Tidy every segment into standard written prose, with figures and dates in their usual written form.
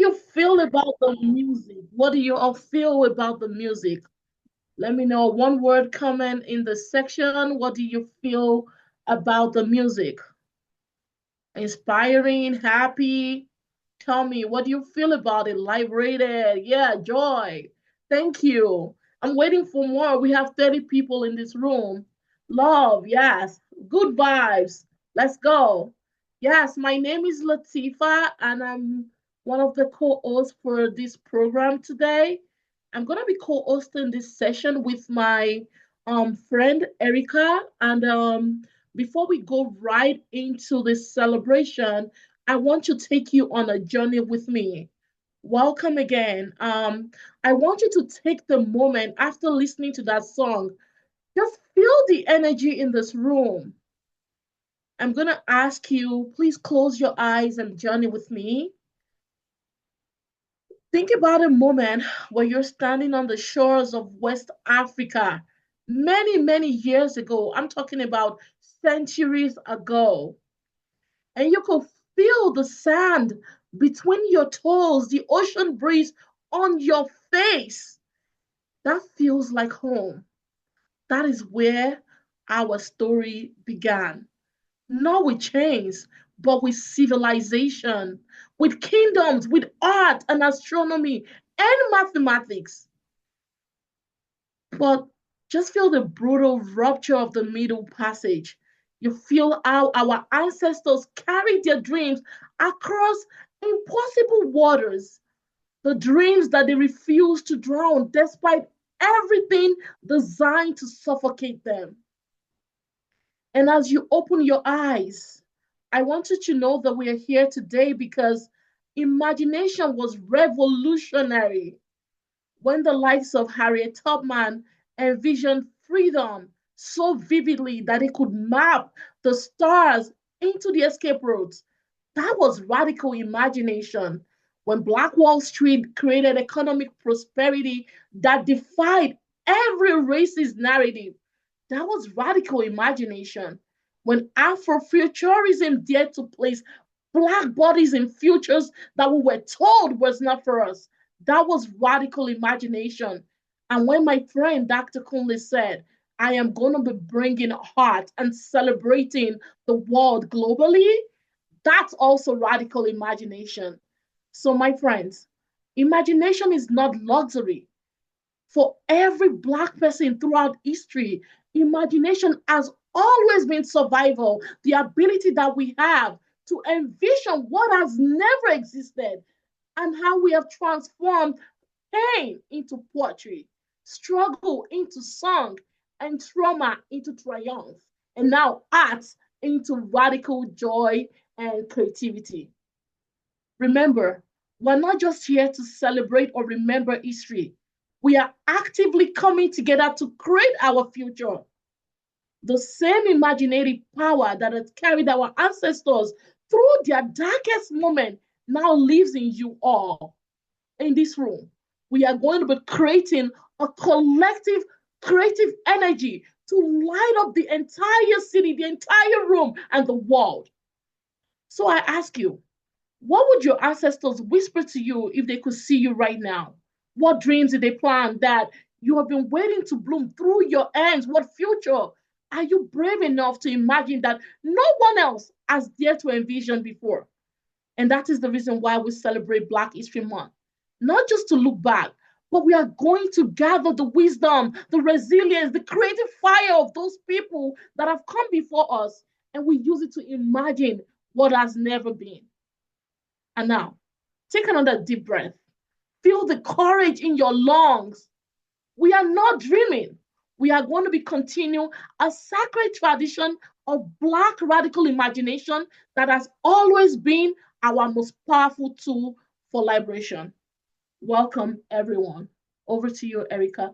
you feel about the music? What do you all feel about the music? Let me know. One word comment in the section. What do you feel about the music? Inspiring, happy? Tell me, what do you feel about it? Liberated? Yeah, joy. Thank you. I'm waiting for more. We have 30 people in this room. Love, yes. Good vibes. Let's go. Yes, my name is Lateefat, and I'm one of the co-hosts for this program today. I'm gonna be co-hosting this session with my friend Erica. And before we go right into this celebration, I want to take you on a journey with me. Welcome again. I want you to take the moment after listening to that song. Just feel the energy in this room. I'm going to ask you, please close your eyes and journey with me. Think about a moment where you're standing on the shores of West Africa many, many years ago. I'm talking about centuries ago. And you could feel the sand between your toes, the ocean breeze on your face. That feels like home. That is where our story began. Not with chains, but with civilization, with kingdoms, with art and astronomy and mathematics. But just feel the brutal rupture of the Middle Passage. You feel how our ancestors carried their dreams across impossible waters, the dreams that they refused to drown despite everything designed to suffocate them. And as you open your eyes, I want you to know that we are here today because imagination was revolutionary when the likes of Harriet Tubman envisioned freedom so vividly that it could map the stars into the escape routes. That was radical imagination. When Black Wall Street created economic prosperity that defied every racist narrative, that was radical imagination. When Afrofuturism dared to place Black bodies in futures that we were told was not for us, that was radical imagination. And when my friend Dr. Kunle said, I am going to be bringing heart and celebrating the world globally, that's also radical imagination. So, my friends, imagination is not luxury. For every Black person throughout history, imagination has always been survival, the ability that we have to envision what has never existed and how we have transformed pain into poetry, struggle into song, and trauma into triumph, and now art into radical joy and creativity. Remember, we're not just here to celebrate or remember history. We are actively coming together to create our future. The same imaginative power that has carried our ancestors through their darkest moment now lives in you all in this room. We are going to be creating a collective creative energy to light up the entire city, the entire room, and the world. So I ask you, what would your ancestors whisper to you if they could see you right now? What dreams did they plan that you have been waiting to bloom through your hands? What future are you brave enough to imagine that no one else has dared to envision before? And that is the reason why we celebrate Black History Month. Not just to look back, but we are going to gather the wisdom, the resilience, the creative fire of those people that have come before us, and we use it to imagine what has never been. And now, take another deep breath. Feel the courage in your lungs. We are not dreaming. We are going to be continuing a sacred tradition of Black radical imagination that has always been our most powerful tool for liberation. Welcome, everyone. Over to you, Erica.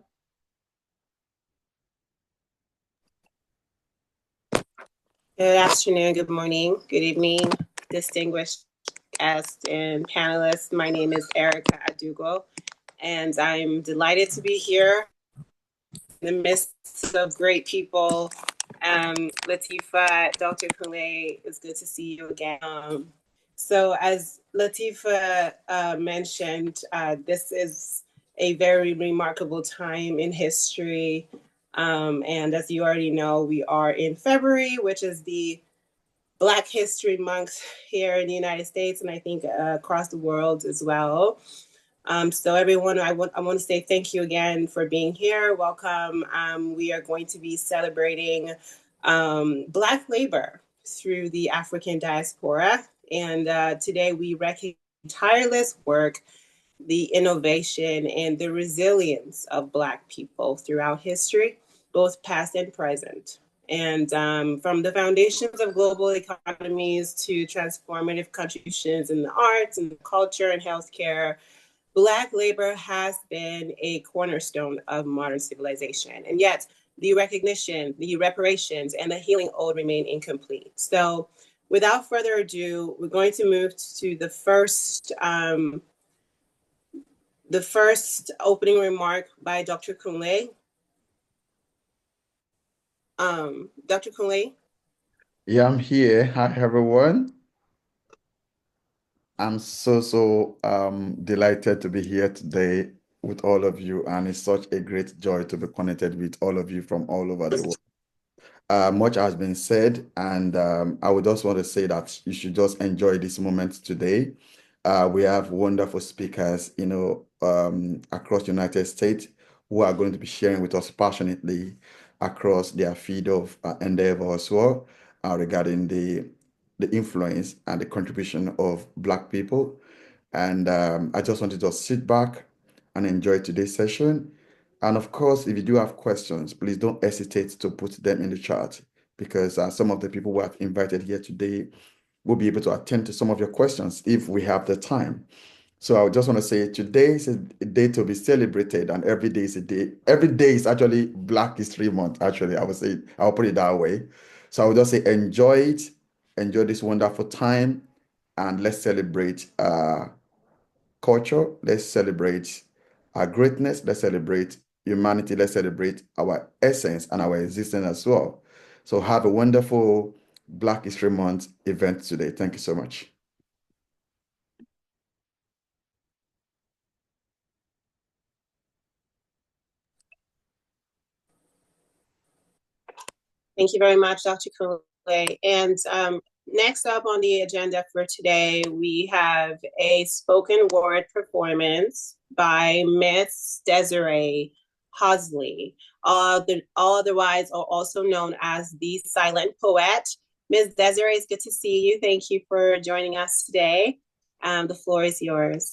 Good afternoon, good morning, good evening, distinguished guests and panelists. My name is Erica Adugwo, and I'm delighted to be here in the midst of great people. Lateefat, Dr. Kule, it's good to see you again. So as Lateefat mentioned, this is a very remarkable time in history. And as you already know, we are in February, which is the Black History Month here in the United States, and I think across the world as well. So everyone, I want to say thank you again for being here. Welcome. We are going to be celebrating Black labor through the African diaspora. And today we recognize tireless work, the innovation, and the resilience of Black people throughout history, both past and present. And from the foundations of global economies to transformative contributions in the arts and culture and healthcare, Black labor has been a cornerstone of modern civilization. And yet, the recognition, the reparations, and the healing ode remain incomplete. So, without further ado, we're going to move to the first opening remark by Dr. Kunle. Dr. Kunle? Yeah, I'm here. Hi, everyone. I'm so delighted to be here today with all of you, and it's such a great joy to be connected with all of you from all over the world. Much has been said, and I would just want to say that you should just enjoy this moment today. We have wonderful speakers, across the United States who are going to be sharing with us passionately across their field of endeavor as well, regarding the influence and the contribution of Black people. And I just want to just sit back and enjoy today's session. And of course, if you do have questions, please don't hesitate to put them in the chat, because some of the people who have invited here today will be able to attend to some of your questions if we have the time. So I just want to say today is a day to be celebrated, and every day is a day. Every day is actually Black History Month. Actually, I'll put it that way. So I would just say enjoy it, enjoy this wonderful time, and let's celebrate culture. Let's celebrate our greatness. Let's celebrate humanity. Let's celebrate our essence and our existence as well. So have a wonderful Black History Month event today. Thank you so much. Thank you very much, Dr. Kunle. And next up on the agenda for today, we have a spoken word performance by Miss Desirae Hosley, otherwise or also known as the Silent Poet. Ms. Desirae, it's good to see you. Thank you for joining us today. The floor is yours.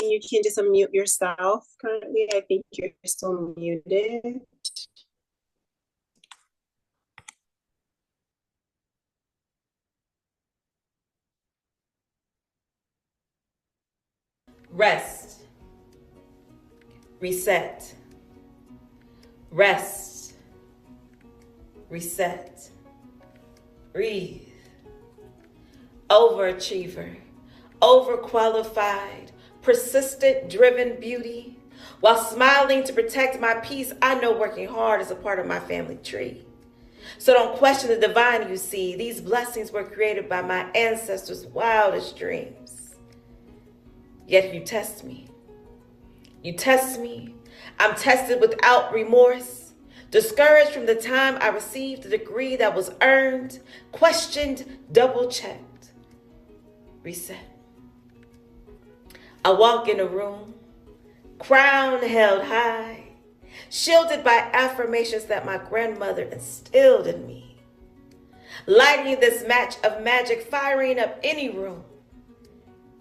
You can just unmute yourself currently. I think you're still muted. Rest. Reset. Rest. Reset. Breathe. Overachiever. Overqualified. Persistent, driven beauty. While smiling to protect my peace, I know working hard is a part of my family tree. So don't question the divine you see. These blessings were created by my ancestors' wildest dreams. Yet you test me. You test me. I'm tested without remorse. Discouraged from the time I received the degree that was earned. Questioned, double-checked. Reset. I walk in a room, crown held high, shielded by affirmations that my grandmother instilled in me. Lighting this match of magic, firing up any room,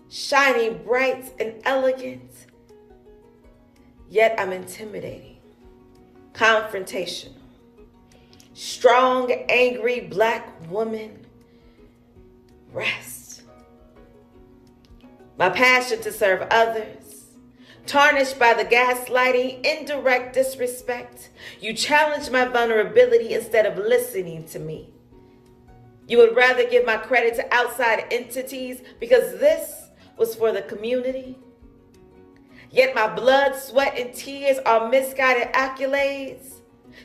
shining bright and elegant, yet I'm intimidating, confrontational. Strong, angry Black woman, rest. My passion to serve others, tarnished by the gaslighting, indirect disrespect. You challenge my vulnerability instead of listening to me. You would rather give my credit to outside entities because this was for the community. Yet my blood, sweat, and tears are misguided accolades.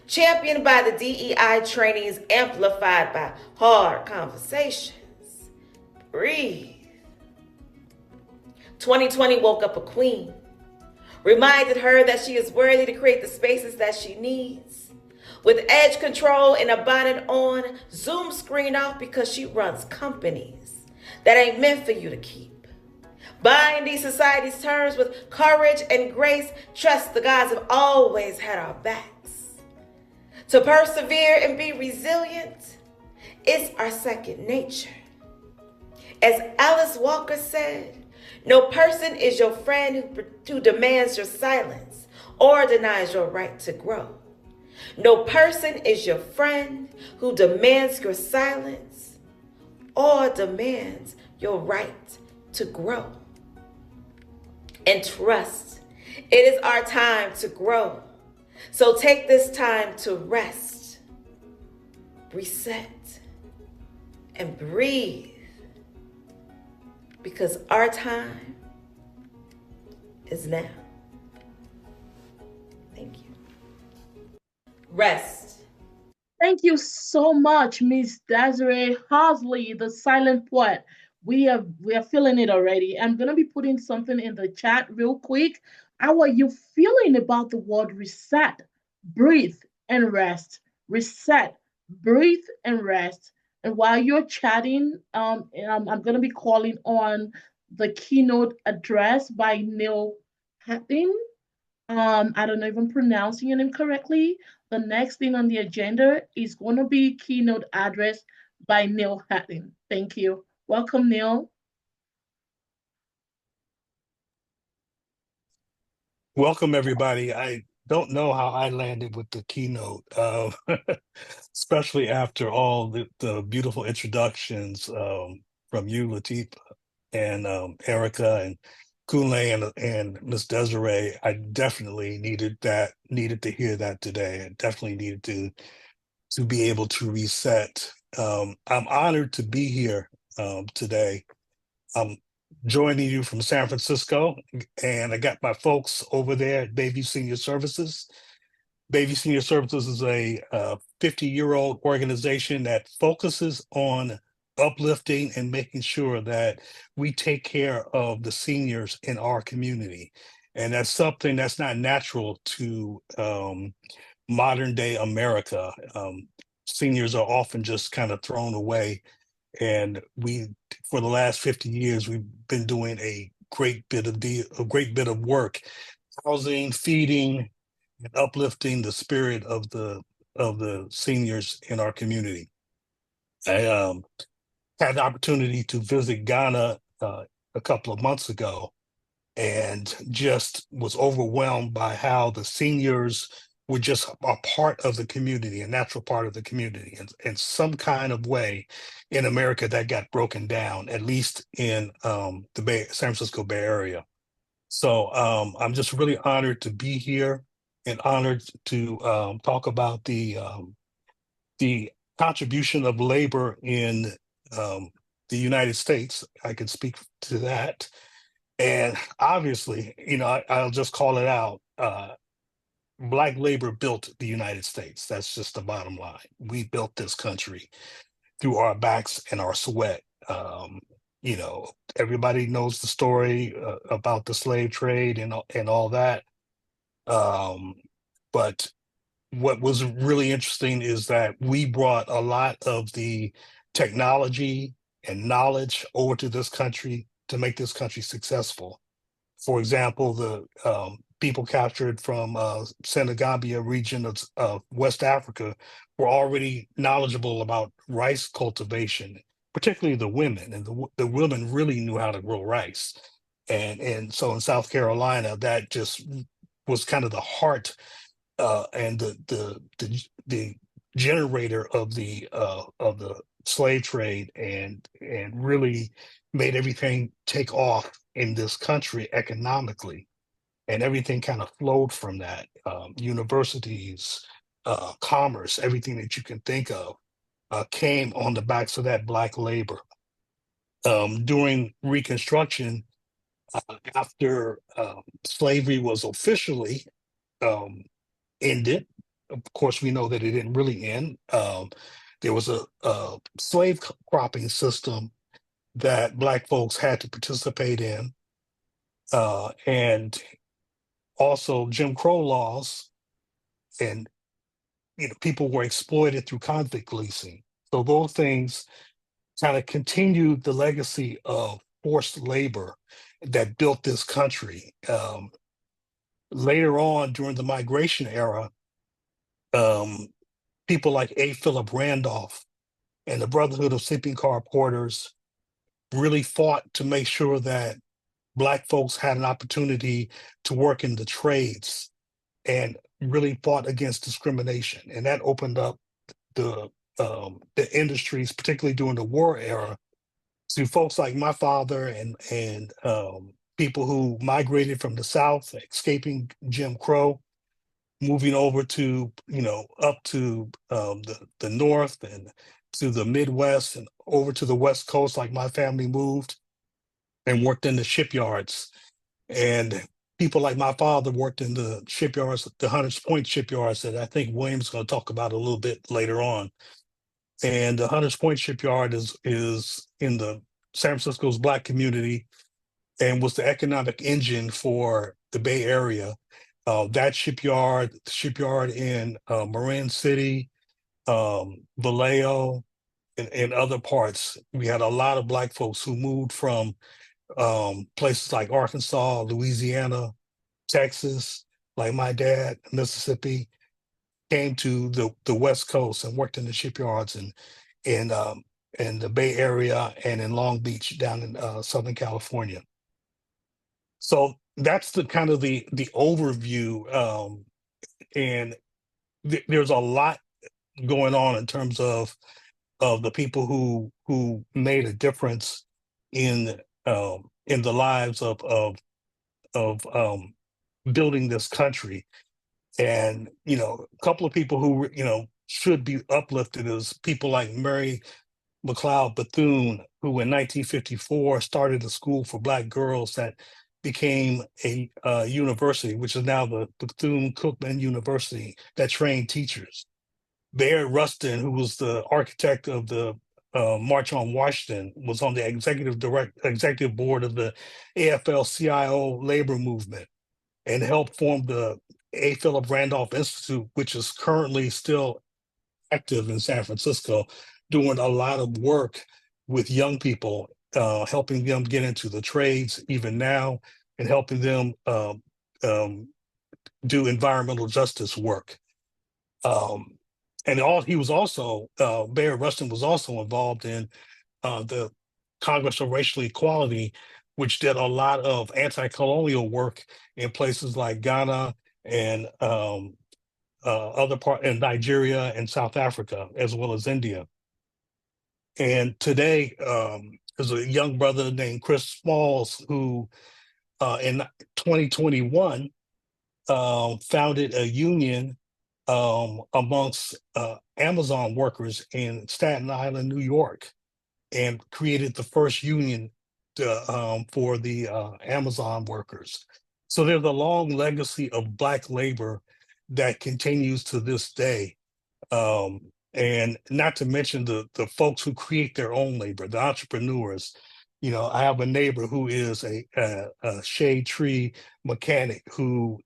championed by the DEI trainees, amplified by hard conversations. Breathe. 2020 woke up a queen, reminded her that she is worthy to create the spaces that she needs. With edge control and a bonnet on, Zoom screen off because she runs companies that ain't meant for you to keep. Buying these society's terms with courage and grace, trust the gods have always had our backs. To persevere and be resilient, it's our second nature. As Alice Walker said, no person is your friend who demands your silence or denies your right to grow. No person is your friend who demands your silence or demands your right to grow. And trust, it is our time to grow. So take this time to rest, reset, and breathe. Because our time is now. Thank you. Rest. Thank you so much, Miss Desirae Hosley, the silent poet. We are feeling it already. I'm gonna be putting something in the chat real quick. How are you feeling about the word reset? Breathe and rest. Reset, breathe and rest. And while you're chatting, I'm gonna be calling on the keynote address by Neal Hatten. I don't know if I'm pronouncing your name correctly. The next thing on the agenda is going to be keynote address by Neal Hatten. Thank you. Welcome, Neal. Welcome, everybody. I don't know how I landed with the keynote, especially after all the beautiful introductions from you, Lateefat, and Erica, and Kunle, and Miss Desirae. I definitely needed to hear that today. I definitely needed to be able to reset. I'm honored to be here today. I'm joining you from San Francisco, and I got my folks over there at Bayview Senior Services. Bayview Senior Services is a 50-year-old organization that focuses on uplifting and making sure that we take care of the seniors in our community. And that's something that's not natural to modern day America. Seniors are often just kind of thrown away. And for the last 50 years, we've been doing a great bit of work, housing, feeding, and uplifting the spirit of the seniors in our community. I had the opportunity to visit Ghana a couple of months ago, and just was overwhelmed by how the seniors were just a part of the community, a natural part of the community, and in some kind of way in America that got broken down, at least in the San Francisco Bay Area. So I'm just really honored to be here and honored to talk about the contribution of labor in the United States. I can speak to that. And obviously, I'll just call it out. Black labor built the United States. That's just the bottom line. We built this country through our backs and our sweat. Everybody knows the story about the slave trade and all that. But what was really interesting is that we brought a lot of the technology and knowledge over to this country to make this country successful. For example, the people captured from Senegambia region of West Africa were already knowledgeable about rice cultivation, particularly the women, and the women really knew how to grow rice. And so in South Carolina, that just was kind of the heart and the generator of the slave trade, and really made everything take off in this country economically, and everything kind of flowed from that. Universities, commerce, everything that you can think of came on the backs of that Black labor. During Reconstruction, after slavery was officially ended, of course, we know that it didn't really end. There was a slave cropping system that Black folks had to participate in, and also Jim Crow laws, and people were exploited through convict leasing. So those things kind of continued the legacy of forced labor that built this country. Later on, during the migration era, people like A. Philip Randolph and the Brotherhood of Sleeping Car Porters really fought to make sure that Black folks had an opportunity to work in the trades, and really fought against discrimination. And that opened up the industries, particularly during the war era, to folks like my father and people who migrated from the South, escaping Jim Crow, moving over to up to the North and to the Midwest and over to the West Coast, like my family moved and worked in the shipyards. And people like my father worked in the shipyards, the Hunters Point shipyards, that I think William's going to talk about a little bit later on. And the Hunters Point shipyard is in the San Francisco's Black community and was the economic engine for the Bay Area. That shipyard, the shipyard in Marin City, Vallejo, and other parts, we had a lot of Black folks who moved from places like Arkansas, Louisiana, Texas, like my dad, Mississippi, came to the West Coast and worked in the shipyards and in the Bay Area and in Long Beach down in Southern California. So that's the kind of the overview, and there's a lot going on in terms of the people who made a difference in the lives of building this country. And a couple of people who should be uplifted is people like Mary McLeod Bethune, who in 1954 started a school for Black girls that became a university, which is now the Bethune-Cookman University, that trained teachers. Bayard Rustin, who was the architect of the March on Washington, was on the executive board of the AFL-CIO labor movement and helped form the A. Philip Randolph Institute, which is currently still active in San Francisco, doing a lot of work with young people, helping them get into the trades even now, and helping them do environmental justice work. And he was also, Bayard Rustin was also involved in the Congress of Racial Equality, which did a lot of anti-colonial work in places like Ghana and other part in Nigeria and South Africa, as well as India. And today, there's a young brother named Chris Smalls who, in 2021, founded a union amongst Amazon workers in Staten Island, New York, and created the first union for the Amazon workers. So there's a long legacy of Black labor that continues to this day. And not to mention the folks who create their own labor, the entrepreneurs. I have a neighbor who is a shade tree mechanic who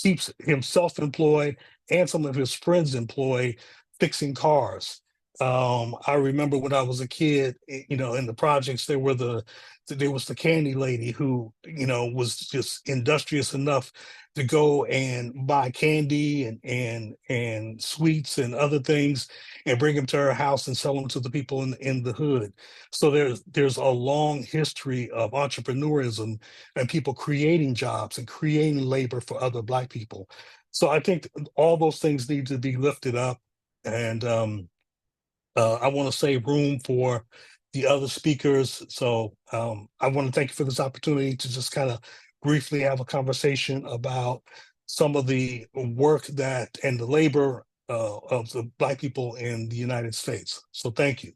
keeps himself employed and some of his friends employed fixing cars. I remember when I was a kid, in the projects, there was the candy lady who, was just industrious enough to go and buy candy and sweets and other things and bring them to her house and sell them to the people in the hood. So there's a long history of entrepreneurism and people creating jobs and creating labor for other Black people. So I think all those things need to be lifted up. And I want to save room for the other speakers. So I want to thank you for this opportunity to just kind of briefly have a conversation about some of the work and the labor of the Black people in the United States. So thank you.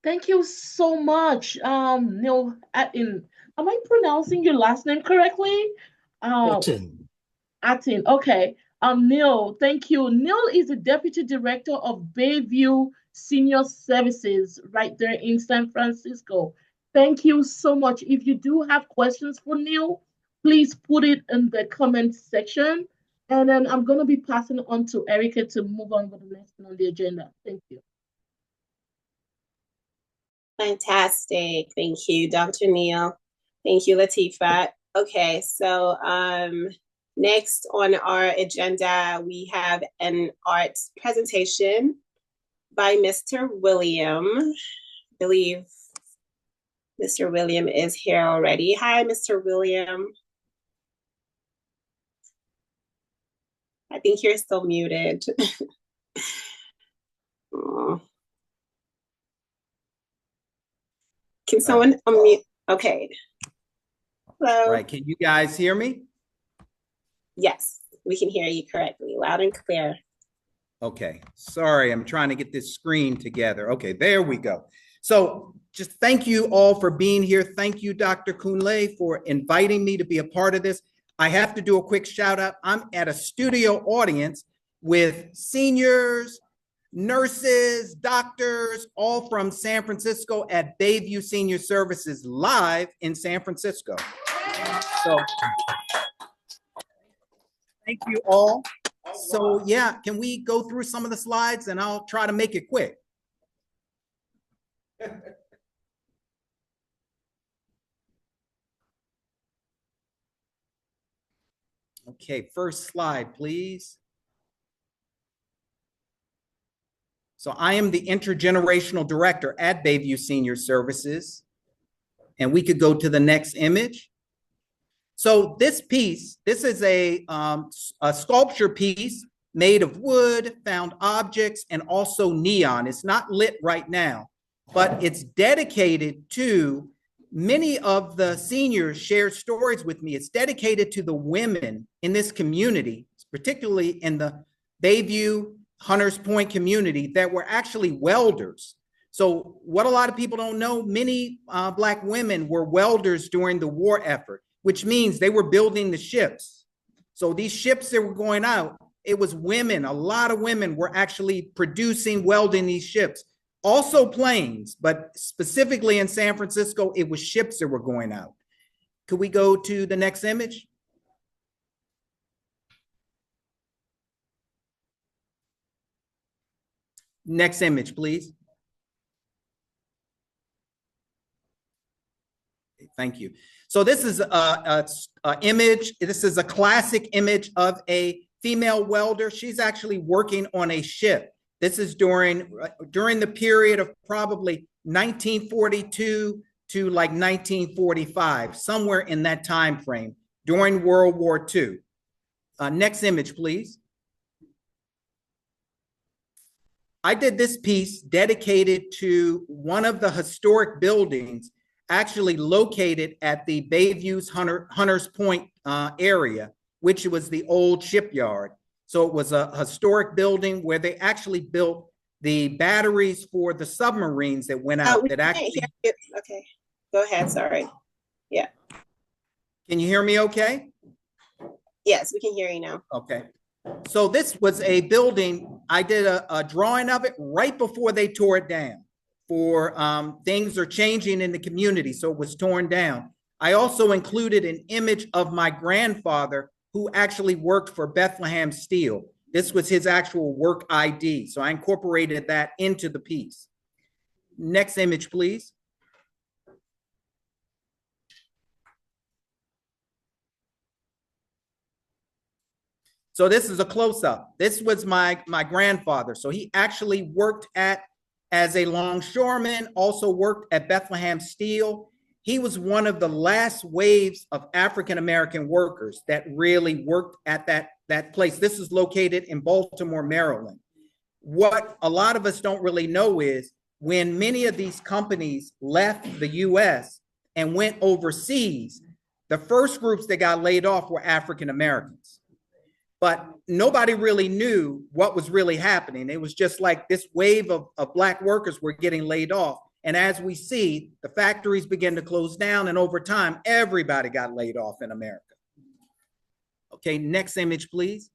Thank you so much, Neal Hatten. Am I pronouncing your last name correctly? Hatten. Hatten, okay. Neal, thank you. Neal is the Deputy Director of Bayview Senior Services right there in San Francisco. Thank you so much. If you do have questions for Neal, please put it in the comment section. And then I'm going to be passing on to Erica to move on with the next one on the agenda. Thank you. Fantastic. Thank you, Dr. Neal. Thank you, Lateefat. Okay, so next on our agenda, we have an art presentation by Mr. William. I believe Mr. William is here already. Hi, Mr. William. I think you're still muted. Oh. Can someone unmute? Okay. Hello. Right, can you guys hear me? Yes, we can hear you correctly, loud and clear. Okay, sorry, I'm trying to get this screen together. Okay, there we go. So just thank you all for being here. Thank you, Dr. Kunle, for inviting me to be a part of this. I have to do a quick shout out. I'm at a studio audience with seniors, nurses, doctors, all from San Francisco at Bayview Senior Services live in San Francisco. So thank you all. So yeah, can we go through some of the slides and I'll try to make it quick. Okay, first slide, please. So I am the Intergenerational Director at Bayview Senior Services. And we could go to the next image. So this piece, this is a sculpture piece made of wood, found objects, and also neon. It's not lit right now, but it's dedicated to many of the seniors shared stories with me. It's dedicated to the women in this community, particularly in the Bayview Hunters Point community that were actually welders. So what a lot of people don't know, many Black women were welders during the war effort, which means they were building the ships. So these ships that were going out, it was women, a lot of women were actually producing, welding these ships. Also planes, but specifically in San Francisco, it was ships that were going out. Could we go to the next image? Next image, please. Thank you. So this is a image. This is a classic image of a female welder. She's actually working on a ship. This is during the period of probably 1942 to like 1945, somewhere in that time frame during World War II. Next image, please. I did this piece dedicated to one of the historic buildings actually located at the Bayview's Hunters Point area, which was the old shipyard. So it was a historic building where they actually built the batteries for the submarines that went out. That actually. Okay, go ahead. Sorry. Yeah. Can you hear me okay? Yes, we can hear you now. Okay. So this was a building. I did a drawing of it right before they tore it down. For things are changing in the community, so it was torn down. I also included an image of my grandfather who actually worked for Bethlehem Steel. This was his actual work ID, so I incorporated that into the piece. Next image, please. So this is a close-up. This was my grandfather. So he actually worked as a longshoreman, also worked at Bethlehem Steel. He was one of the last waves of African-American workers that really worked at that place. This is located in Baltimore, Maryland. What a lot of us don't really know is when many of these companies left the US and went overseas, the first groups that got laid off were African-Americans. But nobody really knew what was really happening. It was just like this wave of Black workers were getting laid off. And as we see, the factories began to close down, and over time, everybody got laid off in America. Okay, next image, please.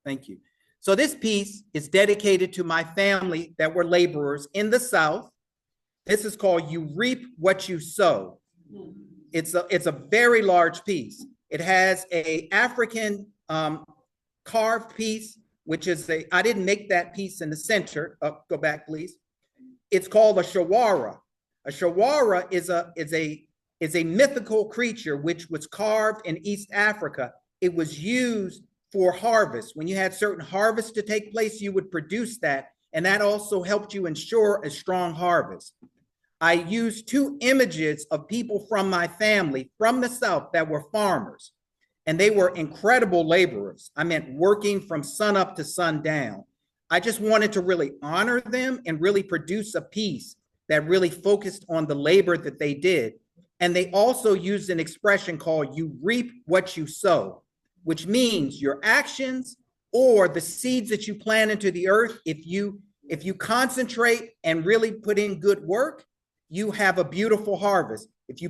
Thank you. So this piece is dedicated to my family that were laborers in the South. This is called You Reap What You Sow. It's a very large piece. It has a African carved piece, which is I didn't make that piece in the center. Go back, please. It's called a shawara. A shawara is a mythical creature which was carved in East Africa. It was used for harvest. When you had certain harvests to take place, you would produce that, and that also helped you ensure a strong harvest. I used 2 images of people from my family from the South that were farmers, and they were incredible laborers. I meant working from sun up to sundown. I just wanted to really honor them and really produce a piece that really focused on the labor that they did. And they also used an expression called you reap what you sow, which means your actions or the seeds that you plant into the earth. If you concentrate and really put in good work, you have a beautiful harvest. If you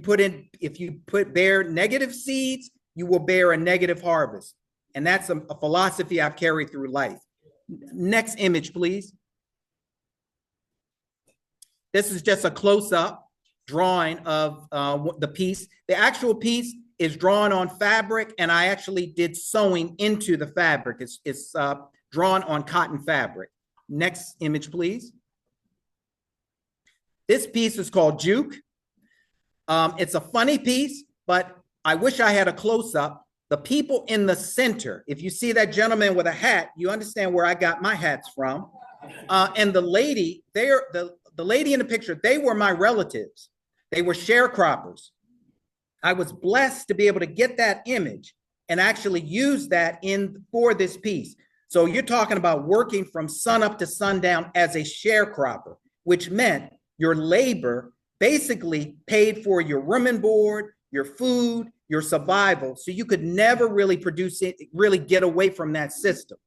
bear negative seeds, you will bear a negative harvest. And that's a philosophy I've carried through life. Next image, please. This is just a close-up drawing of the piece. The actual piece is drawn on fabric, and I actually did sewing into the fabric. It's drawn on cotton fabric. Next image, please. This piece is called Juke. It's a funny piece, but I wish I had a close-up. The people in the center, if you see that gentleman with a hat, you understand where I got my hats from. And the lady, the lady in the picture, they were my relatives. They were sharecroppers. I was blessed to be able to get that image and actually use that for this piece. So you're talking about working from sun up to sundown as a sharecropper, which meant your labor basically paid for your room and board, your food, your survival. So you could never really produce it, really get away from that system.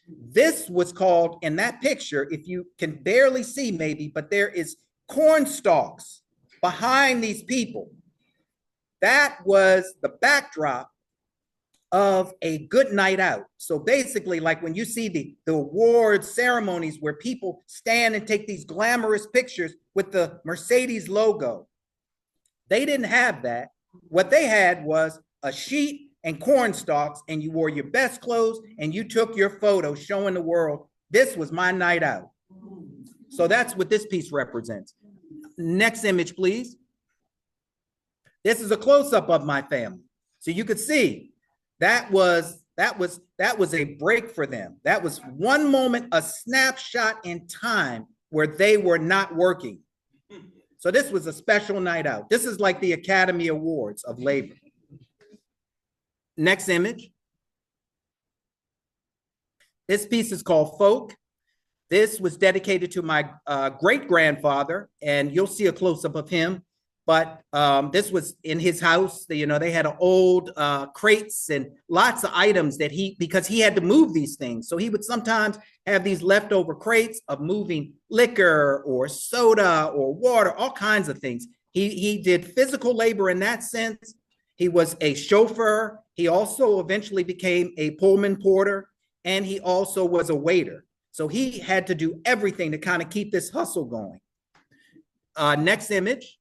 This was called, in that picture, if you can barely see maybe, but there is corn stalks behind these people. That was the backdrop of a good night out. So basically, like when you see the award ceremonies where people stand and take these glamorous pictures with the Mercedes logo, they didn't have that. What they had was a sheet and corn stalks, and you wore your best clothes and you took your photo showing the world, this was my night out. So that's what this piece represents. Next image, please. This is a close-up of my family. So you could see that was a break for them. That was one moment, a snapshot in time where they were not working. So this was a special night out. This is like the Academy Awards of labor. Next image. This piece is called Folk. This was dedicated to my great-grandfather, and you'll see a close-up of him. But this was in his house. They had old crates and lots of items that because he had to move these things. So he would sometimes have these leftover crates of moving liquor or soda or water, all kinds of things. He did physical labor in that sense. He was a chauffeur. He also eventually became a Pullman porter, and he also was a waiter. So he had to do everything to kind of keep this hustle going. Next image.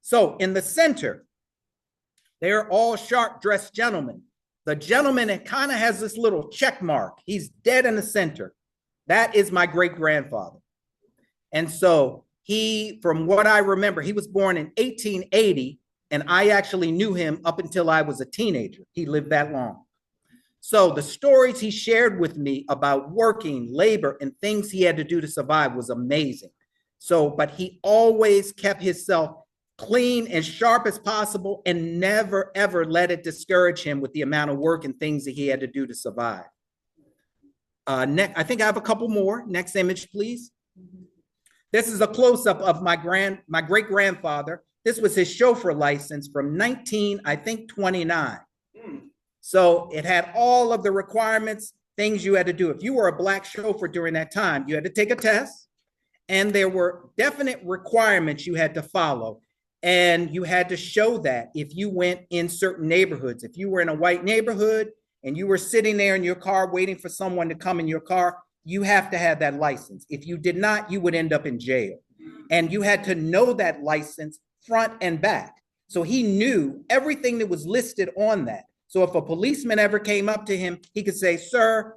So in the center, they're all sharp-dressed gentlemen. The gentleman that kind of has this little check mark, he's dead in the center. That is my great-grandfather. And so he, from what I remember, he was born in 1880, and I actually knew him up until I was a teenager. He lived that long. So the stories he shared with me about working, labor, and things he had to do to survive was amazing. So, but he always kept himself clean and sharp as possible and never, ever let it discourage him with the amount of work and things that he had to do to survive. Next, I think I have a couple more. Next image, please. This is a close-up of my great-grandfather. This was his chauffeur license from 1929. So it had all of the requirements, things you had to do. If you were a black chauffeur during that time, you had to take a test, and there were definite requirements you had to follow. And you had to show that if you went in certain neighborhoods. If you were in a white neighborhood and you were sitting there in your car waiting for someone to come in your car, you have to have that license. If you did not, you would end up in jail. And you had to know that license front and back. So he knew everything that was listed on that. So if a policeman ever came up to him, he could say, sir,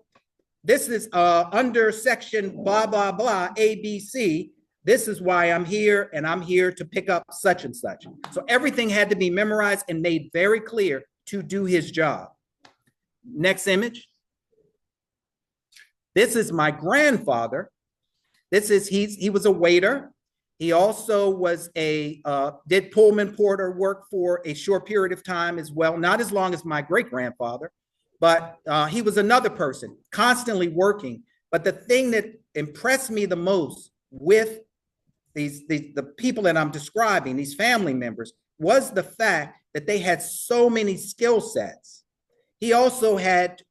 this is under section blah, blah, blah, ABC. This is why I'm here, and I'm here to pick up such and such. So everything had to be memorized and made very clear to do his job. Next image. This is my grandfather. He was a waiter. He also was did Pullman porter work for a short period of time as well, not as long as my great-grandfather, but he was another person constantly working. But the thing that impressed me the most with the people that I'm describing, these family members, was the fact that they had so many skill sets. He also had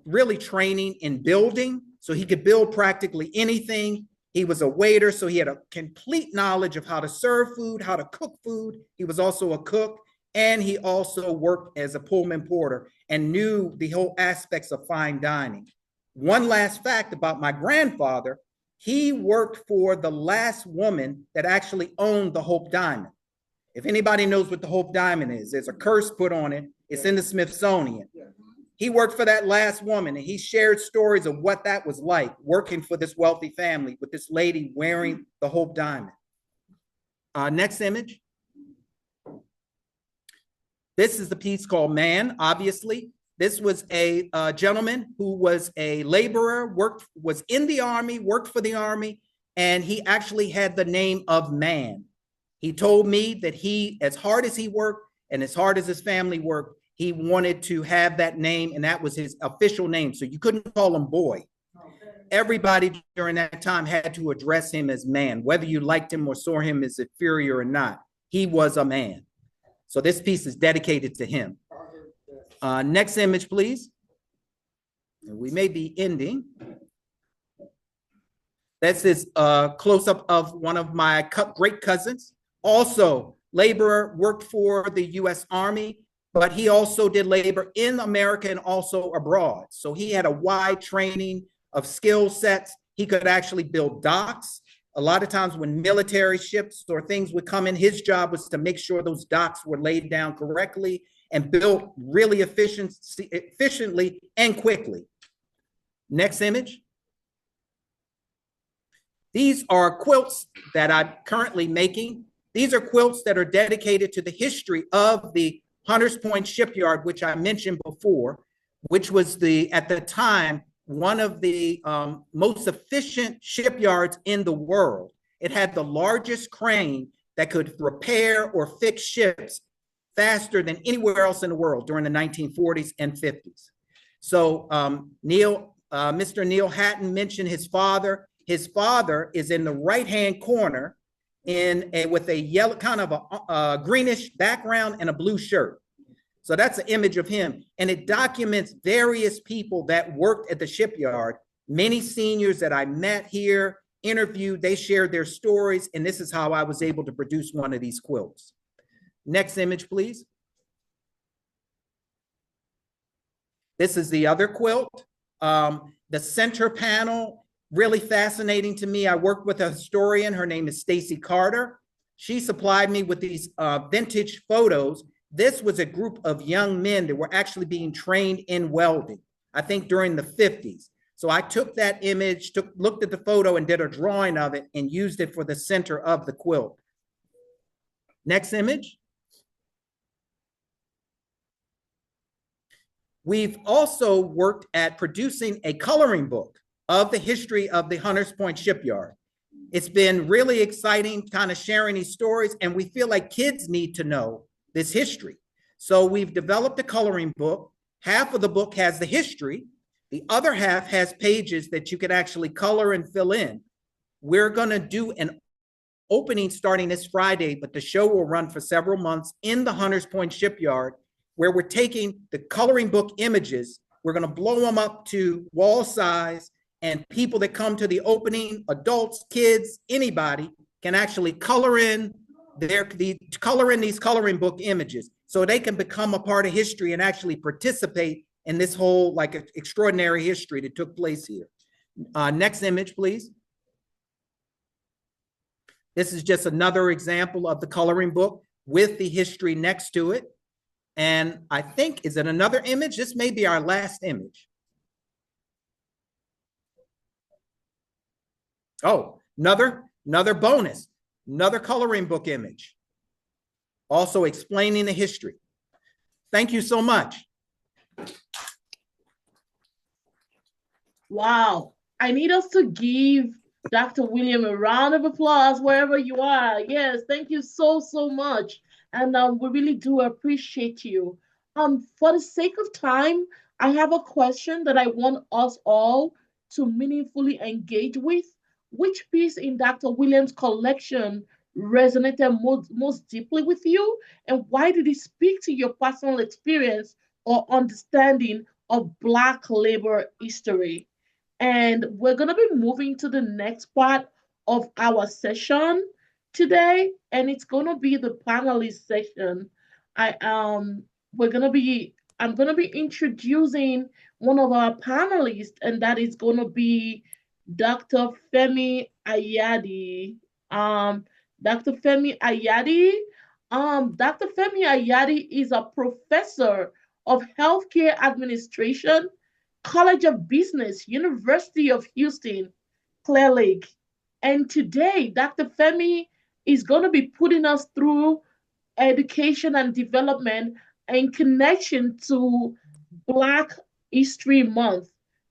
really training in building, so he could build practically anything. He was a waiter, so he had a complete knowledge of how to serve food, how to cook food. He was also a cook, and he also worked as a Pullman porter and knew the whole aspects of fine dining. One last fact about my grandfather, he worked for the last woman that actually owned the Hope Diamond. If anybody knows what the Hope Diamond is, there's a curse put on it. It's in the Smithsonian. He worked for that last woman, and he shared stories of what that was like, working for this wealthy family with this lady wearing the Hope Diamond. Next image. This is the piece called Man, obviously. This was a gentleman who was a laborer, was in the Army, worked for the Army, and he actually had the name of Man. He told me that he, as hard as he worked and as hard as his family worked, he wanted to have that name, and that was his official name. So you couldn't call him boy. Everybody during that time had to address him as man, whether you liked him or saw him as inferior or not. He was a man. So this piece is dedicated to him. Next image, please. We may be ending. That's this close-up of one of my great cousins. Also, laborer, worked for the U.S. Army, but he also did labor in America and also abroad. So he had a wide training of skill sets. He could actually build docks. A lot of times when military ships or things would come in, his job was to make sure those docks were laid down correctly and built really efficiently and quickly. Next image. These are quilts that I'm currently making. These are quilts that are dedicated to the history of the Hunters Point Shipyard, which I mentioned before, which was at the time, one of the most efficient shipyards in the world. It had the largest crane that could repair or fix ships faster than anywhere else in the world during the 1940s and 50s. So Mr. Neal Hatten mentioned his father. His father is in the right-hand corner with a yellow, kind of a greenish background and a blue shirt. So that's an image of him. And it documents various people that worked at the shipyard. Many seniors that I met here, interviewed, they shared their stories. And this is how I was able to produce one of these quilts. Next image, please. This is the other quilt. The center panel, really fascinating to me. I worked with a historian. Her name is Stacy Carter. She supplied me with these vintage photos. This was a group of young men that were actually being trained in welding, I think during the 50s. So I took that image, looked at the photo and did a drawing of it and used it for the center of the quilt. Next image. We've also worked at producing a coloring book of the history of the Hunters Point Shipyard. It's been really exciting kind of sharing these stories, and we feel like kids need to know this history. So we've developed a coloring book. Half of the book has the history. The other half has pages that you could actually color and fill in. We're gonna do an opening starting this Friday, but the show will run for several months in the Hunters Point Shipyard, where we're taking the coloring book images, we're gonna blow them up to wall size, and people that come to the opening, adults, kids, anybody, can actually color in the color in these coloring book images so they can become a part of history and actually participate in this whole like extraordinary history that took place here. Next image, please. This is just another example of the coloring book with the history next to it. And I think, is it another image? This may be our last image. Oh, another bonus, another coloring book image. Also explaining the history. Thank you so much. Wow. I need us to give Dr. William a round of applause wherever you are. Yes, thank you so, so much. And we really do appreciate you. For the sake of time, I have a question that I want us all to meaningfully engage with. Which piece in Dr. Williams' collection resonated most deeply with you? And why did it speak to your personal experience or understanding of Black labor history? And we're going to be moving to the next part of our session today, and it's going to be the panelist session. I we're going to be I'm going to be introducing one of our panelists, and that is going to be Dr. Femi Ayadi. Um, Dr. Femi Ayadi. Dr. Femi Ayadi is a professor of healthcare administration, College of Business, University of Houston, Clear Lake. And today, Dr. Femi is going to be putting us through education and development in connection to Black History Month.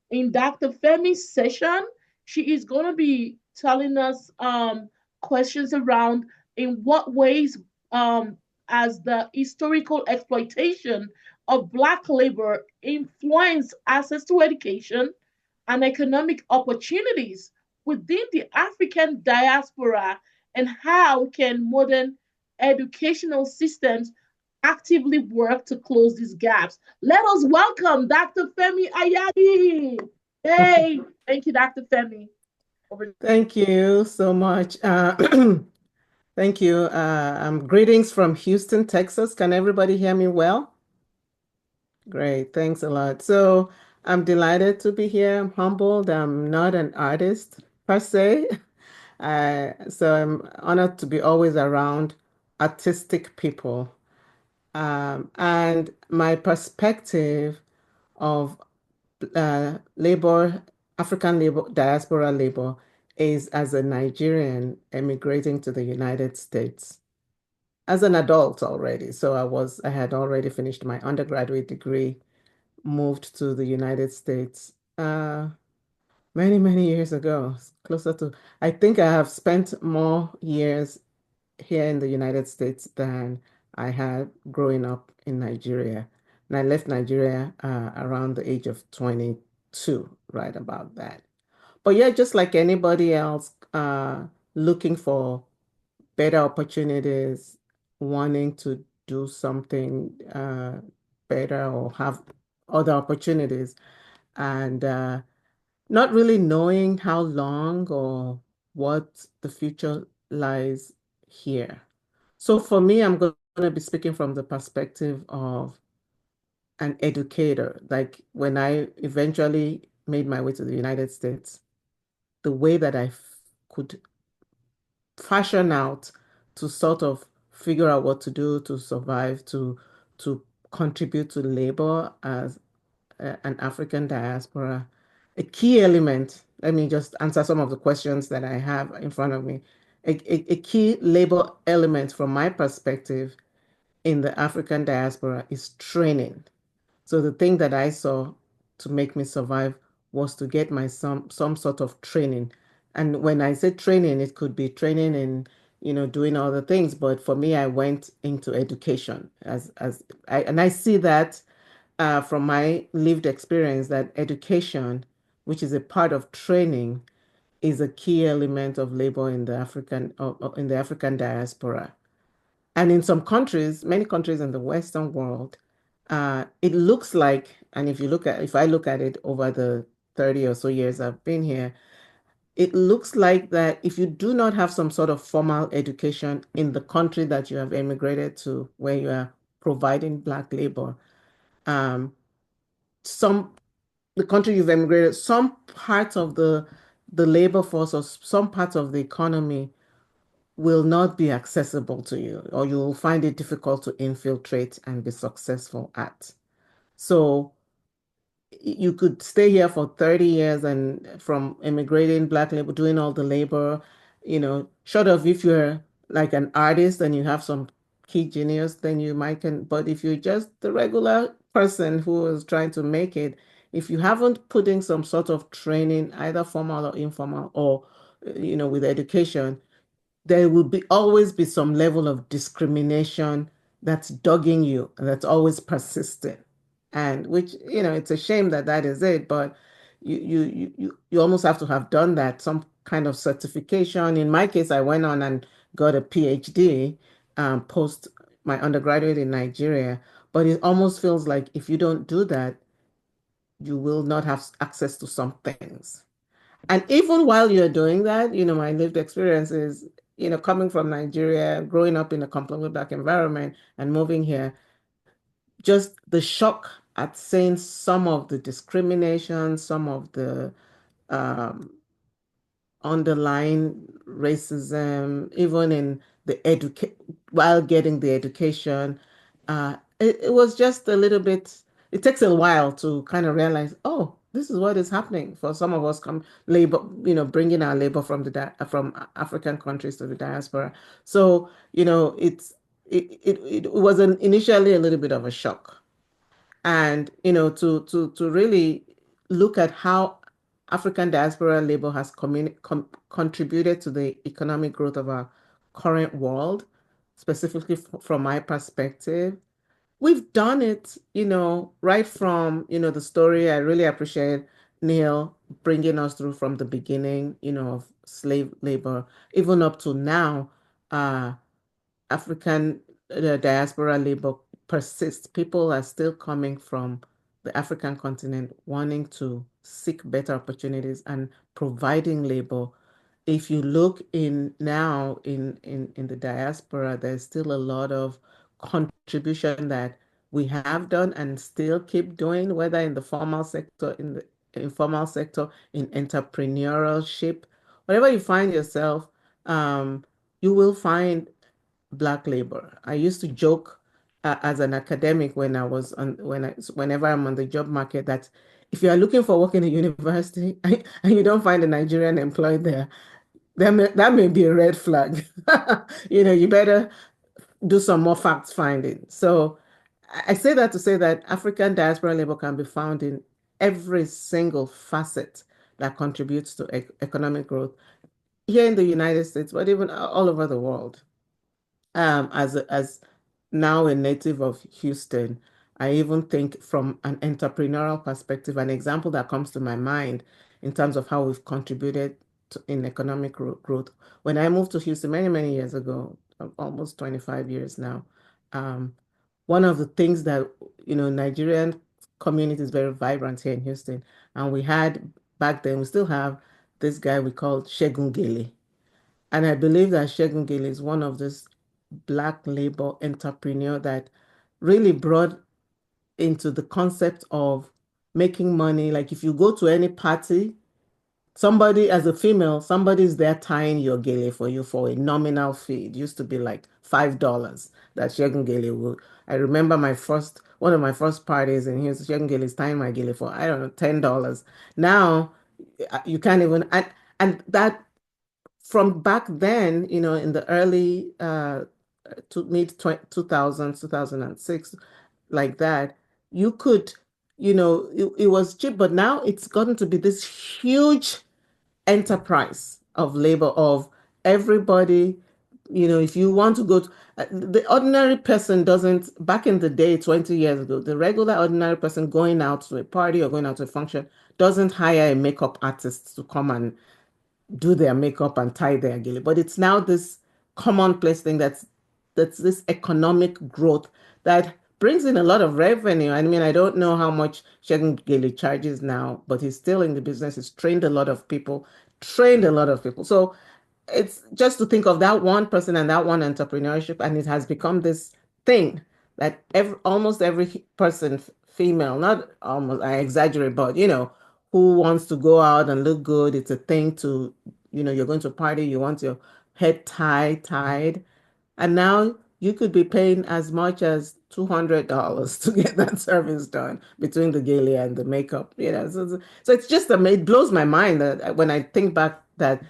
In Dr. Femi's session, she is going to be telling us questions around in what ways, as the historical exploitation of Black labor influence access to education and economic opportunities within the African diaspora, and how can modern educational systems actively work to close these gaps. Let us welcome Dr. Femi Ayadi. Hey, thank you, Dr. Femi. Thank you so much. Thank you. Greetings from Houston, Texas. Can everybody hear me well? Great, thanks a lot. So I'm delighted to be here. I'm humbled. I'm not an artist per se. So I'm honored to be always around artistic people. And my perspective of African labor, diaspora labor, is as a Nigerian emigrating to the United States as an adult already. So I had already finished my undergraduate degree, moved to the United States many, many years ago, I think I have spent more years here in the United States than I had growing up in Nigeria. And I left Nigeria around the age of 22, right about that. But yeah, just like anybody else, looking for better opportunities, wanting to do something better or have other opportunities, and not really knowing how long or what the future lies here. So for me, I'm going to be speaking from the perspective of an educator. Like when I eventually made my way to the United States, the way that I could fashion out to sort of figure out what to do to survive, to contribute to labor as an African diaspora. A key element, let me just answer some of the questions that I have in front of me. A key labor element from my perspective in the African diaspora is training. So the thing that I saw to make me survive was to get some sort of training. And when I say training, it could be training in, doing other things. But for me, I went into education and I see that from my lived experience that education, which is a part of training, is a key element of labor in the African diaspora. And in some countries, many countries in the Western world, it looks like, and if I look at it over the 30 or so years I've been here, it looks like that if you do not have some sort of formal education in the country that you have immigrated to, where you are providing Black labor, um, the country you've immigrated, some parts of the labor force or some parts of the economy will not be accessible to you, or you will find it difficult to infiltrate and be successful at. So you could stay here for 30 years and from immigrating Black labor, doing all the labor, short of if you're like an artist and you have some key genius, then you might can, but if you're just the regular person who is trying to make it, if you haven't put in some sort of training, either formal or informal, or, with education, there will always be some level of discrimination that's dogging you and that's always persistent. And which, it's a shame that that is it, but you almost have to have done that, some kind of certification. In my case, I went on and got a PhD post my undergraduate in Nigeria, but it almost feels like if you don't do that, you will not have access to some things. And even while you're doing that, my lived experience is, coming from Nigeria, growing up in a completely Black environment and moving here, just the shock at seeing some of the discrimination, some of the um, underlying racism, even in the while getting the education. It was just a little bit, it takes a while to kind of realize, oh, this is what is happening for some of us come labor, bringing our labor from from African countries to the diaspora. So, it was initially a little bit of a shock. And to really look at how African diaspora labor has contributed to the economic growth of our current world, specifically from my perspective. We've done it, right from, the story. I really appreciate Neal bringing us through from the beginning, of slave labor, even up to now. African diaspora labor persists. People are still coming from the African continent wanting to seek better opportunities and providing labor. If you look in now in the diaspora, there's still a lot of contribution that we have done and still keep doing, whether in the formal sector, in the informal sector, in entrepreneurship, wherever you find yourself, you will find Black labor. I used to joke as an academic when I was on whenever I'm on the job market that if you are looking for work in a university and you don't find a Nigerian employed there, that may be a red flag. You better do some more fact finding. So I say that to say that African diaspora labor can be found in every single facet that contributes to economic growth here in the United States, but even all over the world. As now a native of Houston, I even think from an entrepreneurial perspective, an example that comes to my mind in terms of how we've contributed in economic growth. When I moved to Houston many, many years ago, almost 25 years now, um, one of the things that, Nigerian community is very vibrant here in Houston. And we had back then, we still have this guy we called Shegun Gele. And I believe that Shegun Gele is one of these Black labor entrepreneur that really brought into the concept of making money. Like if you go to any party, somebody as a female, somebody's there tying your gele for you for a nominal fee. It used to be like $5 that Shegun Gele would. I remember one of my first parties, and here's Shegun Gele is tying my gele for, I don't know, $10. Now you can't even, and that from back then, in the early to mid 2000s, 2006, like that, you could, it was cheap, but now it's gotten to be this huge enterprise of labor of everybody. If you want to go to, the ordinary person doesn't, back in the day, 20 years ago, the regular ordinary person going out to a party or going out to a function doesn't hire a makeup artist to come and do their makeup and tie their gele. But it's now this commonplace thing that's this economic growth that brings in a lot of revenue. I mean, I don't know how much Shegun Gele charges now, but he's still in the business. He's trained a lot of people, trained a lot of people. So it's just to think of that one person and that one entrepreneurship, and it has become this thing that almost every person, female, not almost, I exaggerate, but who wants to go out and look good. It's a thing to, you're going to a party, you want your head tied, and now you could be paying as much as $200 to get that service done between the gala and the makeup. So it's just it blows my mind that when I think back that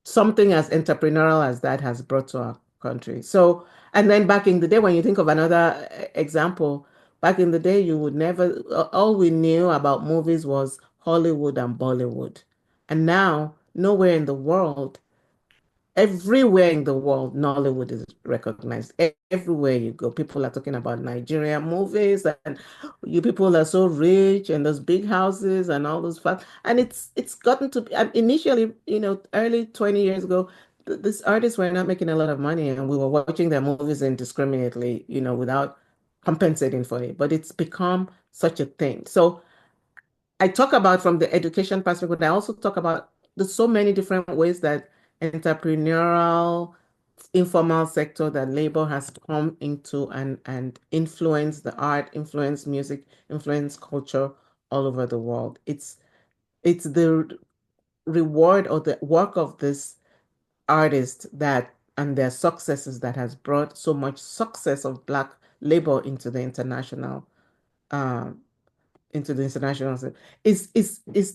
something as entrepreneurial as that has brought to our country. So, and then back in the day, when you think of another example, back in the day, you would never, all we knew about movies was Hollywood and Bollywood. And now, nowhere in the world, everywhere in the world, Nollywood is recognized. Everywhere you go, people are talking about Nigerian movies, and you people are so rich, and those big houses and all those fun. And it's gotten to be, initially, early 20 years ago, these artists were not making a lot of money, and we were watching their movies indiscriminately, without compensating for it. But it's become such a thing. So I talk about from the education perspective, but I also talk about there's so many different ways that entrepreneurial, informal sector that labor has come into and influence the art, influence music, influence culture all over the world. It's the reward or the work of this artist that and their successes that has brought so much success of Black labor um, into the international scene. Is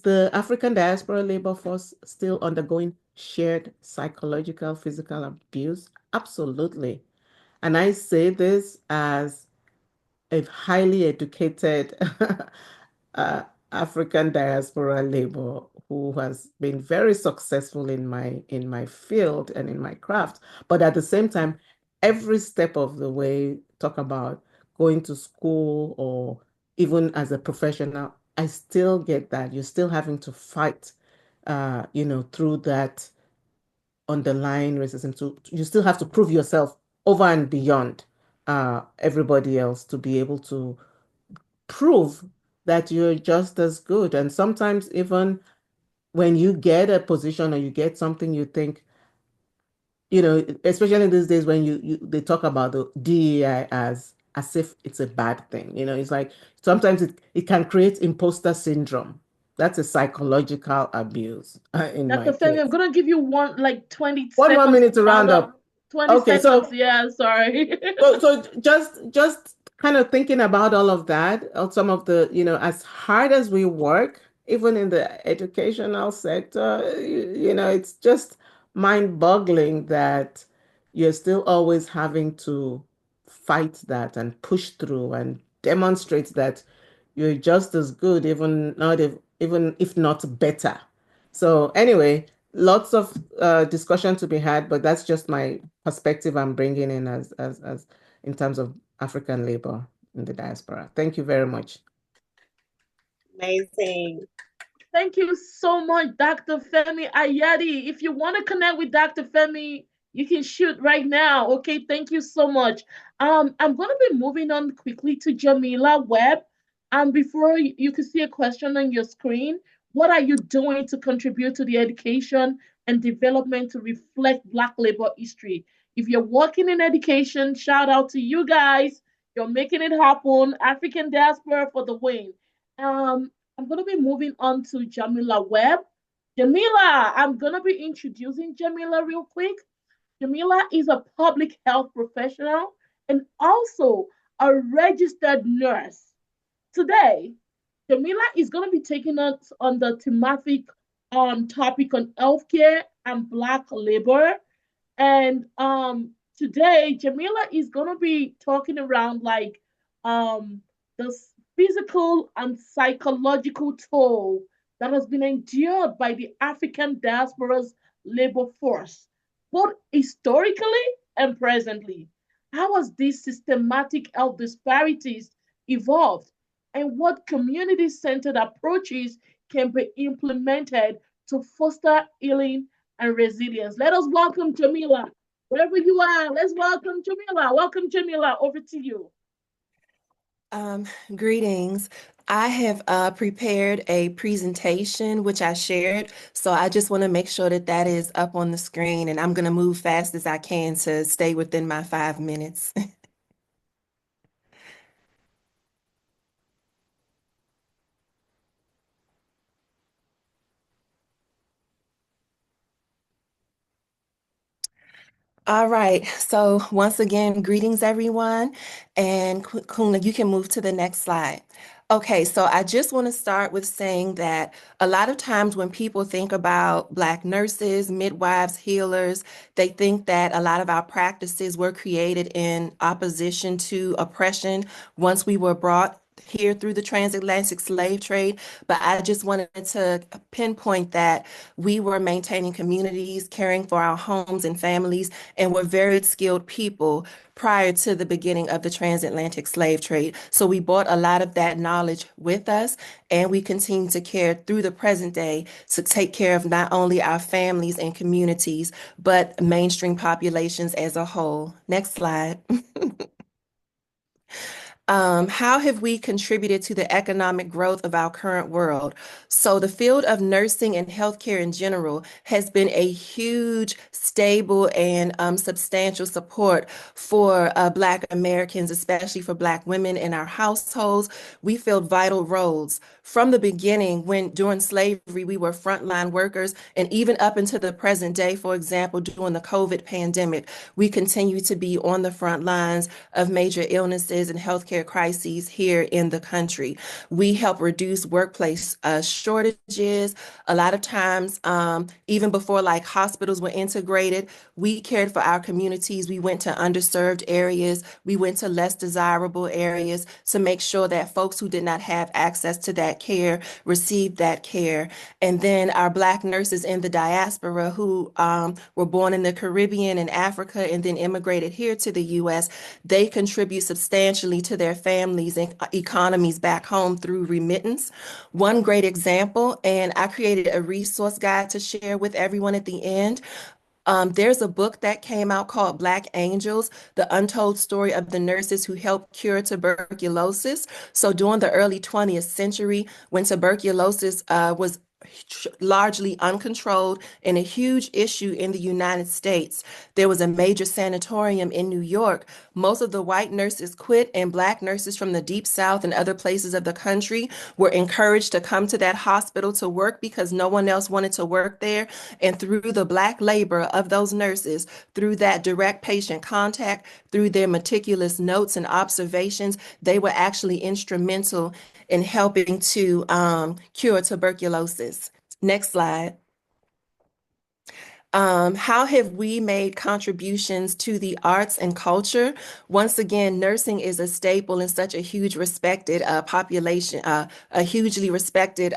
the African diaspora labor force still undergoing shared psychological, physical abuse? Absolutely. And I say this as a highly educated uh, African diaspora labor who has been very successful in my field and in my craft. But at the same time, every step of the way, talk about going to school or even as a professional, I still get that you're still having to fight, through that underlying racism. So you still have to prove yourself over and beyond everybody else to be able to prove that you're just as good. And sometimes even when you get a position or you get something, you think, especially these days when they talk about the DEI as if it's a bad thing. It's like sometimes it can create imposter syndrome. That's a psychological abuse in my Dr. Femi, I'm case. gonna give you one like 20 One more seconds minute to to round round up. up. 20 Okay, seconds, so yeah, sorry. so just kind of thinking about all of that, some of the, as hard as we work, even in the educational sector, it's just mind-boggling that you're still always having to fight that and push through and demonstrate that you're just as good, even if not better. So anyway, lots of discussion to be had, but that's just my perspective I'm bringing in as in terms of African labor in the diaspora. Thank you very much. Amazing. Thank you so much, Dr. Femi Ayadi. If you want to connect with Dr. Femi, you can shoot right now. Okay, thank you so much. I'm gonna be moving on quickly to Jamilla Webb. Before you can see a question on your screen. What are you doing to contribute to the education and development to reflect Black labor history? If you're working in education, shout out to you guys. You're making it happen. African diaspora for the win. I'm going to be moving on to Jamilla Webb. Jamilla, I'm going to be introducing Jamilla real quick. Jamilla is a public health professional and also a registered nurse. Today, Jamilla is going to be taking us on the thematic topic on healthcare and Black labor. And today, Jamilla is gonna be talking around like the physical and psychological toll that has been endured by the African diaspora's labor force, both historically and presently. How has these systematic health disparities evolved, and what community-centered approaches can be implemented to foster healing and resilience? Let us welcome Jamilla. Wherever you are, let's welcome Jamilla. Welcome, Jamilla. Over to you. Greetings. I have prepared a presentation which I shared, so I just want to make sure that that is up on the screen, and I'm going to move fast as I can to stay within my 5 minutes. All right, so once again, greetings everyone, and Kuna, you can move to the next slide. Okay, so I just want to start with saying that a lot of times when people think about Black nurses, midwives, healers, they think that a lot of our practices were created in opposition to oppression once we were brought here through the transatlantic slave trade. But I just wanted to pinpoint that we were maintaining communities, caring for our homes and families, and were very skilled people prior to the beginning of the transatlantic slave trade. So we brought a lot of that knowledge with us, and we continue to care through the present day to take care of not only our families and communities, but mainstream populations as a whole. Next slide. How have we contributed to the economic growth of our current world? So, the field of nursing and healthcare in general has been a huge, stable, and substantial support for Black Americans, especially for Black women in our households. We filled vital roles from the beginning when during slavery we were frontline workers, and even up into the present day. For example, during the COVID pandemic, we continue to be on the front lines of major illnesses and healthcare crises here in the country. We help reduce workplace shortages. A lot of times, even before like hospitals were integrated, we cared for our communities. We went to underserved areas. We went to less desirable areas to make sure that folks who did not have access to that care received that care. And then our Black nurses in the diaspora who were born in the Caribbean and Africa and then immigrated here to the U.S., they contribute substantially to their families and economies back home through remittance. One great example, and I created a resource guide to share with everyone at the end. There's a book that came out called Black Angels, The Untold Story of the Nurses Who Helped Cure Tuberculosis. So during the early 20th century, when tuberculosis was largely uncontrolled and a huge issue in the United States. There was a major sanatorium in New York. Most of the white nurses quit, and Black nurses from the Deep South and other places of the country were encouraged to come to that hospital to work because no one else wanted to work there. And through the Black labor of those nurses, through that direct patient contact, through their meticulous notes and observations, they were actually instrumental in helping to cure tuberculosis. Next slide. How have we made contributions to the arts and culture? Once again, nursing is a staple in such a huge respected population, a hugely respected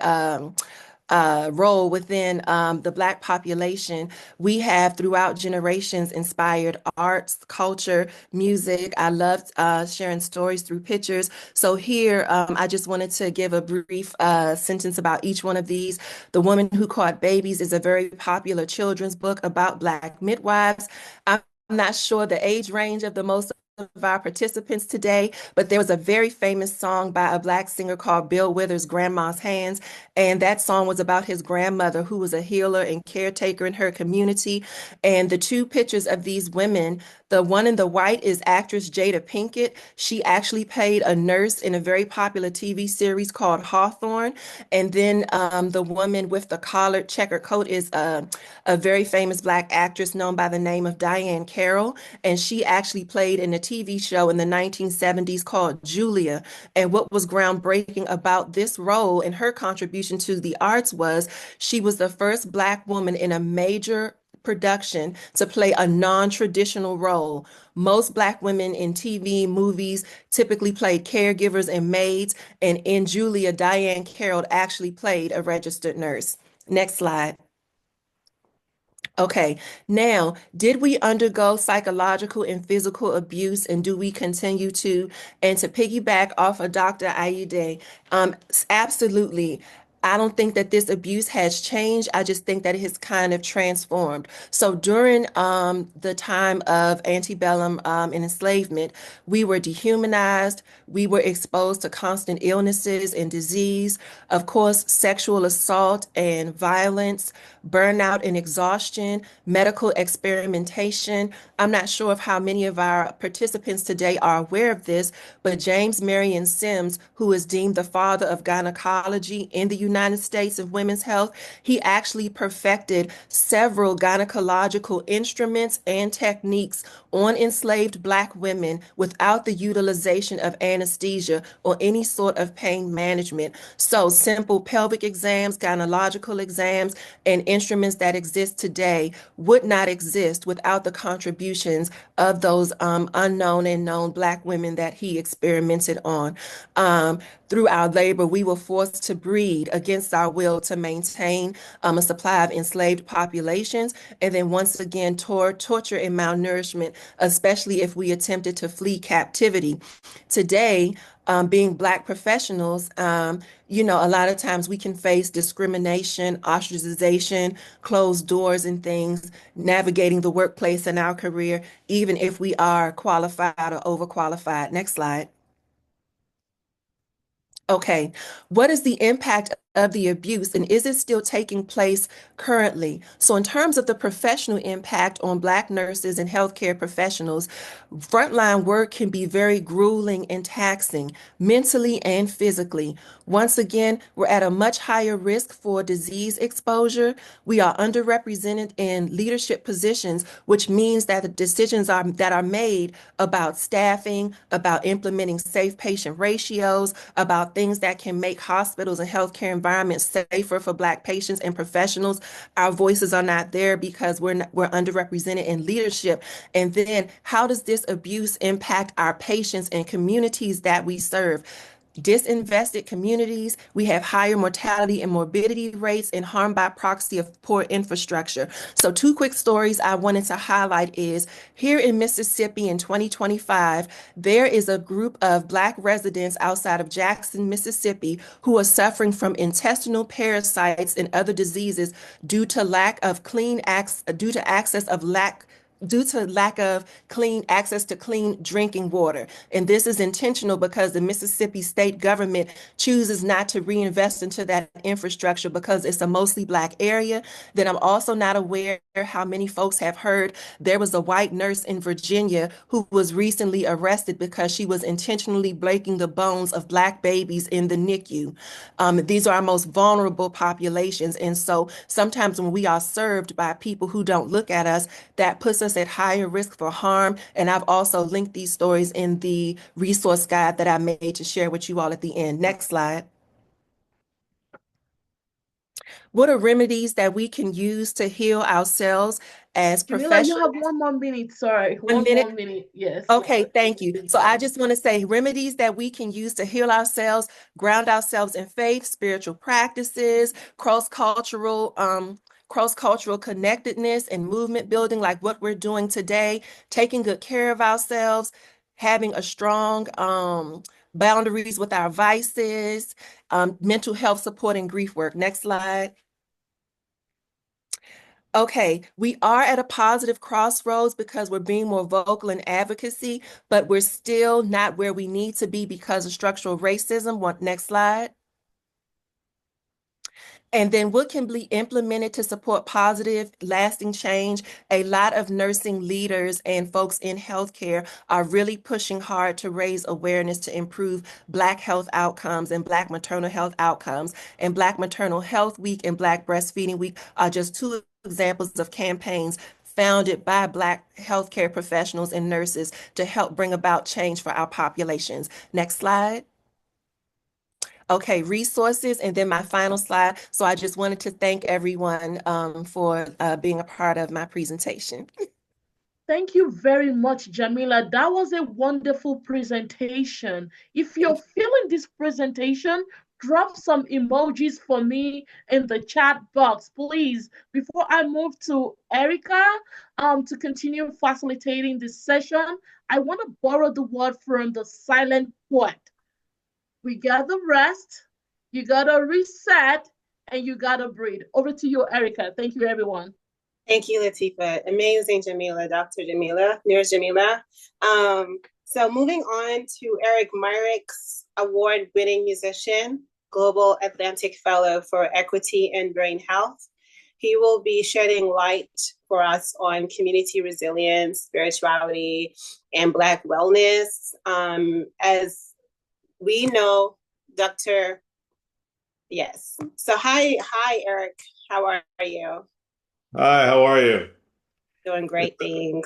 role within the Black population. We have throughout generations inspired arts, culture, music. I loved sharing stories through pictures. So here, I just wanted to give a brief sentence about each one of these. The Woman Who Caught Babies is a very popular children's book about Black midwives. I'm not sure the age range of the most of our participants today, but there was a very famous song by a Black singer called Bill Withers, Grandma's Hands, and that song was about his grandmother who was a healer and caretaker in her community. And the two pictures of these women, the one in the white is actress Jada Pinkett. She actually played a nurse in a very popular TV series called Hawthorne. And then the woman with the collared checkered coat is a very famous Black actress known by the name of Diane Carroll. And she actually played in a TV show in the 1970s called Julia. And what was groundbreaking about this role and her contribution to the arts was she was the first Black woman in a major production to play a non-traditional role. Most Black women in TV, movies typically played caregivers and maids, and in Julia, Diane Carroll actually played a registered nurse. Next slide. Okay, now, did we undergo psychological and physical abuse, and do we continue to? And to piggyback off of Dr. Ayade, absolutely. I don't think that this abuse has changed. I just think that it has kind of transformed. So during the time of antebellum and enslavement, we were dehumanized. We were exposed to constant illnesses and disease. Of course, sexual assault and violence, burnout and exhaustion, medical experimentation. I'm not sure of how many of our participants today are aware of this, but James Marion Sims, who is deemed the father of gynecology in the United States of women's health, he actually perfected several gynecological instruments and techniques on enslaved Black women without the utilization of anesthesia or any sort of pain management. So simple pelvic exams, gynecological exams, and instruments that exist today would not exist without the contributions of those unknown and known Black women that he experimented on. Through our labor, we were forced to breed against our will to maintain a supply of enslaved populations, and then once again, torture and malnourishment, especially if we attempted to flee captivity. Today, being Black professionals, a lot of times we can face discrimination, ostracization, closed doors and things, navigating the workplace and our career, even if we are qualified or overqualified. Next slide. Okay, what is the impact of the abuse, and is it still taking place currently? So in terms of the professional impact on Black nurses and healthcare professionals, frontline work can be very grueling and taxing, mentally and physically. Once again, we're at a much higher risk for disease exposure. We are underrepresented in leadership positions, which means that the decisions that are made about staffing, about implementing safe patient ratios, about things that can make hospitals and healthcare environments safer for Black patients and professionals, our voices are not there because we're underrepresented in leadership. And then how does this abuse impact our patients and communities that we serve? Disinvested communities, we have higher mortality and morbidity rates and harm by proxy of poor infrastructure. So two quick stories I wanted to highlight is here in Mississippi in 2025, there is a group of Black residents outside of Jackson, Mississippi, who are suffering from intestinal parasites and other diseases due to lack of clean access to clean drinking water. And this is intentional because the Mississippi state government chooses not to reinvest into that infrastructure because it's a mostly Black area. Then I'm also not aware how many folks have heard there was a white nurse in Virginia who was recently arrested because she was intentionally breaking the bones of Black babies in the NICU. These are our most vulnerable populations. And so sometimes when we are served by people who don't look at us, that puts us at higher risk for harm. And I've also linked these stories in the resource guide that I made to share with you all at the end. Next slide. What are remedies that we can use to heal ourselves as Jamilla, you professionals? have 1 more minute. Sorry, 1 one minute? more minute. Yes. Okay, thank you. So I just want to say remedies that we can use to heal ourselves, ground ourselves in faith, spiritual practices, cross-cultural connectedness and movement building, like what we're doing today, taking good care of ourselves, having a strong boundaries with our vices, mental health support and grief work. Next slide. Okay, we are at a positive crossroads because we're being more vocal in advocacy, but we're still not where we need to be because of structural racism. Next slide. And then what can be implemented to support positive, lasting change? A lot of nursing leaders and folks in healthcare are really pushing hard to raise awareness to improve Black health outcomes and Black maternal health outcomes. And Black Maternal Health Week and Black Breastfeeding Week are just two examples of campaigns founded by Black healthcare professionals and nurses to help bring about change for our populations. Next slide. Okay, resources, and then my final slide. So I just wanted to thank everyone for being a part of my presentation. Thank you very much, Jamilla. That was a wonderful presentation. If you're feeling this presentation, drop some emojis for me in the chat box, please. Before I move to Erica to continue facilitating this session, I want to borrow the word from the silent poet. We gather rest You gotta reset and you gotta breathe. Over to you, Erica. Thank you, everyone. Thank you, Lateefat. Amazing, Jamilla, Dr. Jamilla, Nurse Jamilla. So moving on to Eric Myricks, award-winning musician, Global Atlantic Fellow for Equity and Brain Health. He will be shedding light for us on community resilience, spirituality, and Black wellness. As we know, Dr. Yes. So hi, Eric. How are you? Hi, how are you? Doing great things.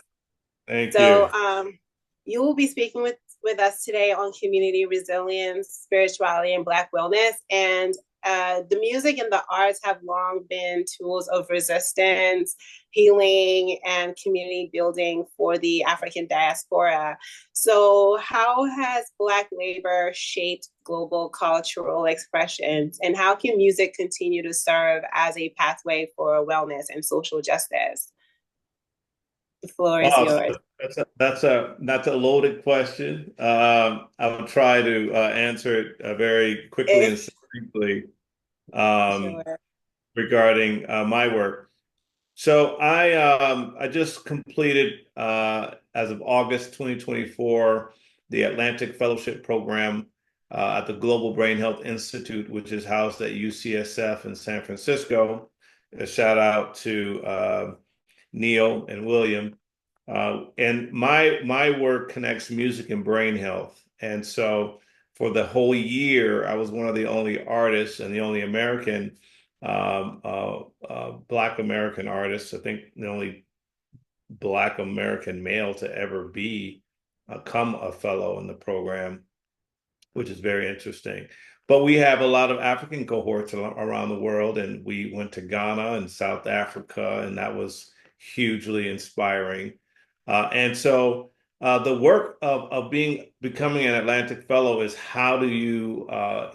Thank So you. You will be speaking with us today on community resilience, spirituality, and Black wellness. And the music and the arts have long been tools of resistance, healing, and community building for the African diaspora. So how has Black labor shaped global cultural expressions, and how can music continue to serve as a pathway for wellness and social justice? The floor is yours. That's a loaded question. I'll try to answer it very quickly and succinctly Sure. regarding my work. So I just completed as of August 2024 the Atlantic Fellowship Program at the Global Brain Health Institute, which is housed at UCSF in San Francisco. A shout out to Neal and William. And my work connects music and brain health. And so for the whole year, I was one of the only artists and the only American, Black American artists, I think the only Black American male to ever become a fellow in the program, which is very interesting. But we have a lot of African cohorts around the world, and we went to Ghana and South Africa, and that was hugely inspiring. And so the work of becoming an Atlantic Fellow is how do you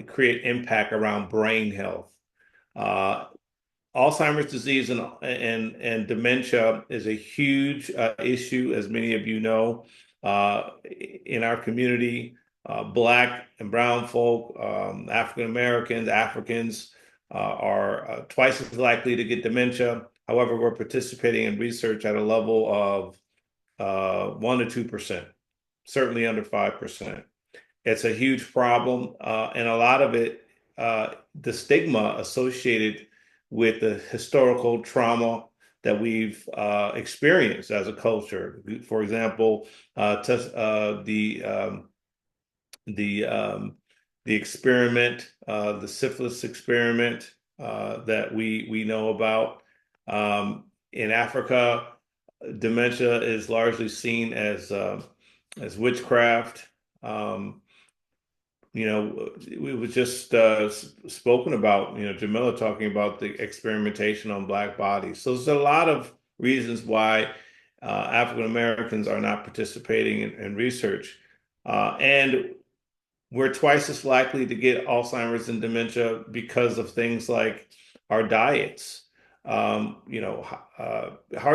create impact around brain health? Alzheimer's disease and dementia is a huge issue, as many of you know, in our community. Black and brown folk, African Americans, Africans are twice as likely to get dementia. However, we're participating in research at a level of 1 to 2%, certainly under 5%. It's a huge problem, and a lot of it, the stigma associated with the historical trauma that we've experienced as a culture. For example, the experiment, the syphilis experiment that we know about. In Africa, dementia is largely seen as witchcraft. It was just spoken about, Jamilla talking about the experimentation on Black bodies. So there's a lot of reasons why African Americans are not participating in research. And we're twice as likely to get Alzheimer's and dementia because of things like our diets, heart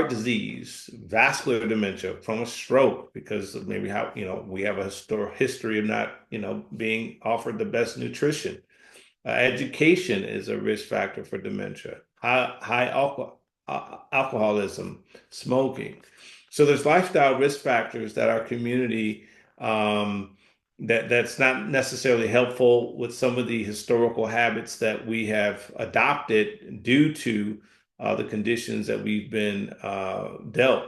disease, vascular dementia from a stroke because of maybe how, we have a history of not, being offered the best nutrition. Education is a risk factor for dementia, high alcoholism, smoking. So there's lifestyle risk factors that our community that's not necessarily helpful with some of the historical habits that we have adopted due to the conditions that we've been dealt.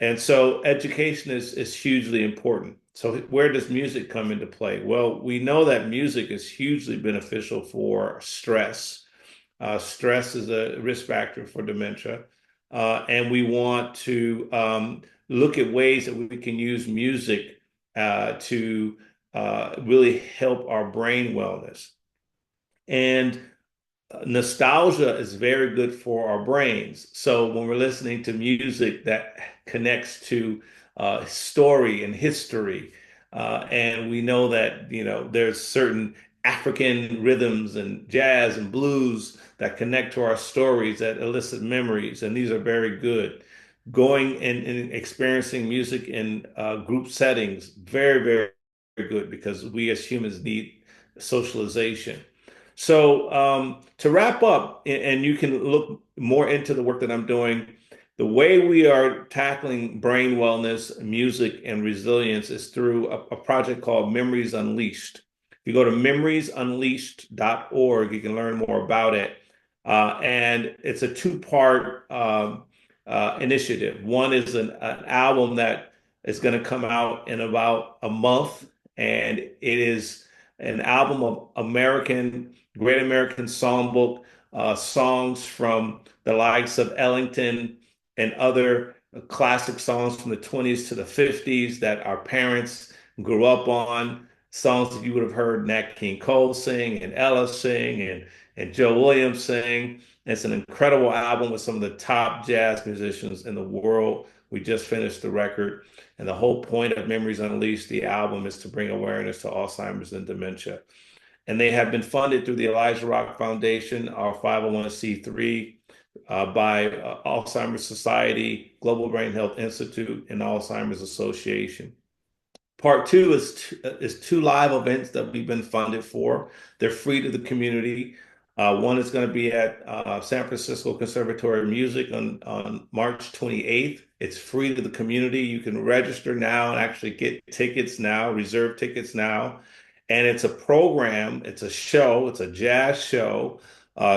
And so education is hugely important. So where does music come into play? Well, we know that music is hugely beneficial for stress. Stress is a risk factor for dementia. And we want to look at ways that we can use music to really help our brain wellness. And nostalgia is very good for our brains. So when we're listening to music that connects to story and history, and we know that, there's certain African rhythms and jazz and blues that connect to our stories that elicit memories, and these are very good. Going and experiencing music in group settings, very, very, very good because we as humans need socialization. So to wrap up, and you can look more into the work that I'm doing, the way we are tackling brain wellness, music, and resilience is through a project called Memories Unleashed. If you go to memoriesunleashed.org, you can learn more about it. And it's a two-part initiative. One is an album that is going to come out in about a month, and it is an album of Great American Songbook, songs from the likes of Ellington and other classic songs from the 20s to the 50s that our parents grew up on, songs that you would have heard Nat King Cole sing and Ella sing and Joe Williams sing. It's an incredible album with some of the top jazz musicians in the world. We just finished the record. And the whole point of Memories Unleashed, the album, is to bring awareness to Alzheimer's and dementia. And they have been funded through the Elijah Rock Foundation, our 501c3, by Alzheimer's Society, Global Brain Health Institute, and Alzheimer's Association. Part two is two live events that we've been funded for. They're free to the community. One is going to be at San Francisco Conservatory of Music on March 28th. It's free to the community. You can register now and actually get tickets now, reserve tickets now. And it's a program, it's a show, it's a jazz show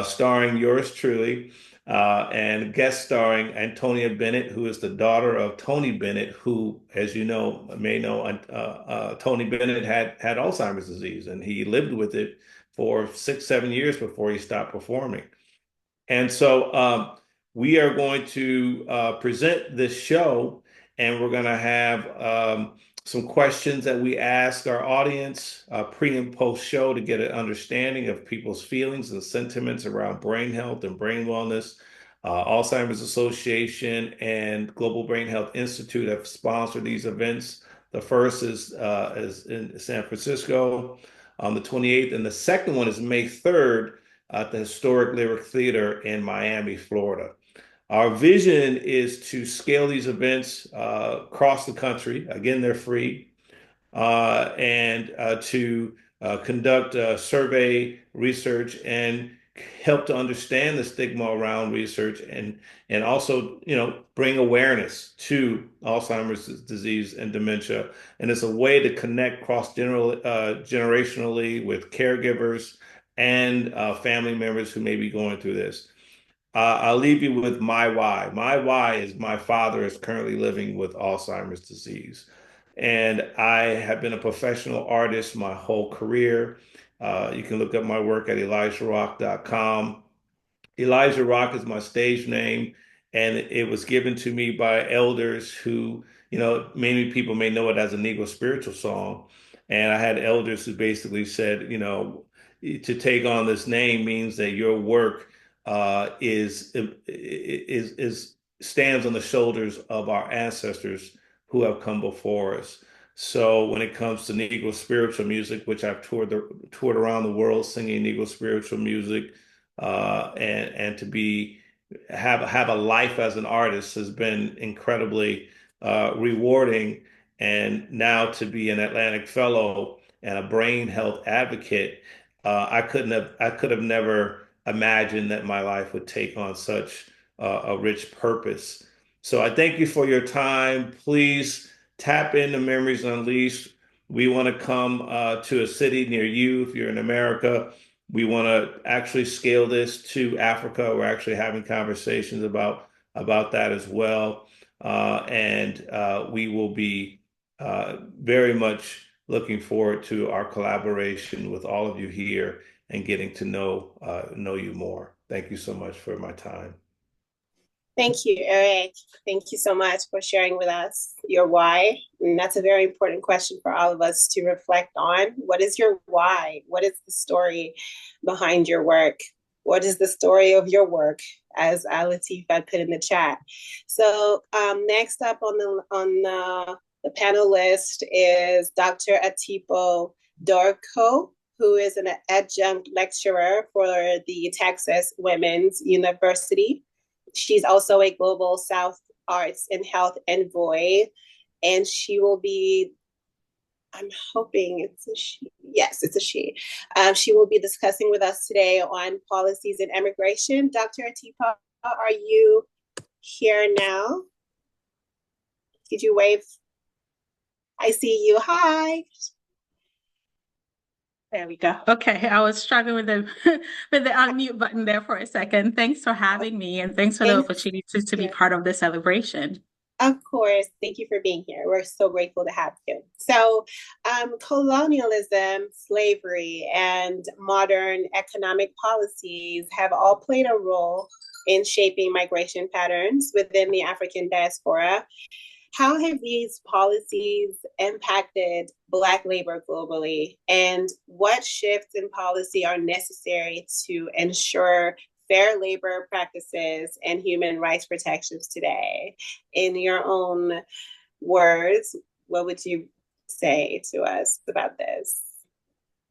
starring yours truly and guest starring Antonia Bennett, who is the daughter of Tony Bennett, who, as you know, Tony Bennett had Alzheimer's disease, and he lived with it for 6-7 years before he stopped performing. And so we are going to present this show, and we're going to have some questions that we ask our audience pre and post show to get an understanding of people's feelings and sentiments around brain health and brain wellness. Alzheimer's Association and Global Brain Health Institute have sponsored these events. The first is in San Francisco on the 28th, and the second one is May 3rd at the historic Lyric Theater in Miami, Florida. Our vision is to scale these events across the country. Again, they're free, and to conduct survey research and help to understand the stigma around research and also, bring awareness to Alzheimer's disease and dementia. And it's a way to connect generationally with caregivers and family members who may be going through this. I'll leave you with my why. My why is my father is currently living with Alzheimer's disease. And I have been a professional artist my whole career. You can look up my work at ElijahRock.com. Elijah Rock is my stage name, and it was given to me by elders who, many people may know it as a Negro spiritual song. And I had elders who basically said, to take on this name means that your work stands on the shoulders of our ancestors who have come before us. So when it comes to Negro spiritual music, which I've toured around the world singing Negro spiritual music, and to have a life as an artist has been incredibly rewarding. And now to be an Atlantic Fellow and a brain health advocate, I could have never imagined that my life would take on such a rich purpose. So I thank you for your time. Please tap into Memories Unleashed. We want to come to a city near you if you're in America. We want to actually scale this to Africa. We're actually having conversations about that as well. And we will be very much looking forward to our collaboration with all of you here and getting to know you more. Thank you so much for my time. Thank you, Eric. Thank you so much for sharing with us your why. And that's a very important question for all of us to reflect on. What is your why? What is the story behind your work? What is the story of your work, as Lateefat put in the chat? So next up on the panel list is Dr. Attipoe-Dorcoo, who is an adjunct lecturer for the Texas Women's University. She's also a Global South Arts and Health Envoy, and she will be I'm hoping it's a she. Yes, it's a she. She will be discussing with us today on policies and immigration. Dr. Attipoe, are you here now? Did you wave? I see you. Hi. There we go. Okay, I was struggling with the with the unmute button there for a second. Thanks for having me, and thanks for the opportunity to be part of the celebration. Of course. Thank you for being here. We're so grateful to have you. So, colonialism, slavery, and modern economic policies have all played a role in shaping migration patterns within the African diaspora. How have these policies impacted Black labor globally? And what shifts in policy are necessary to ensure fair labor practices and human rights protections today? In your own words, what would you say to us about this?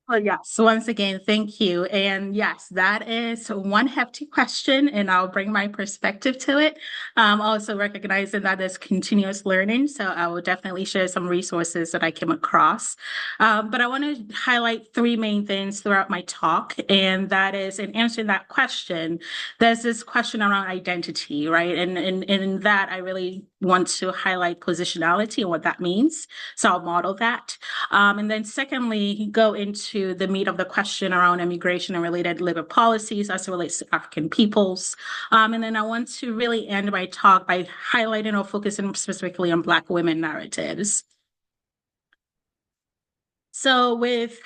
Well, yes, once again, thank you. And yes, that is one hefty question, and I'll bring my perspective to it. Also recognizing that there's continuous learning, so I will definitely share some resources that I came across. But I want to highlight three main things throughout my talk, and that is in answering that question, there's this question around identity, right? And in that, I really want to highlight positionality and what that means. So I'll model that. And then secondly, go into the meat of the question around immigration and related labor policies as it relates to African peoples. And then I want to really end my talk by highlighting or focusing specifically on Black women narratives. So with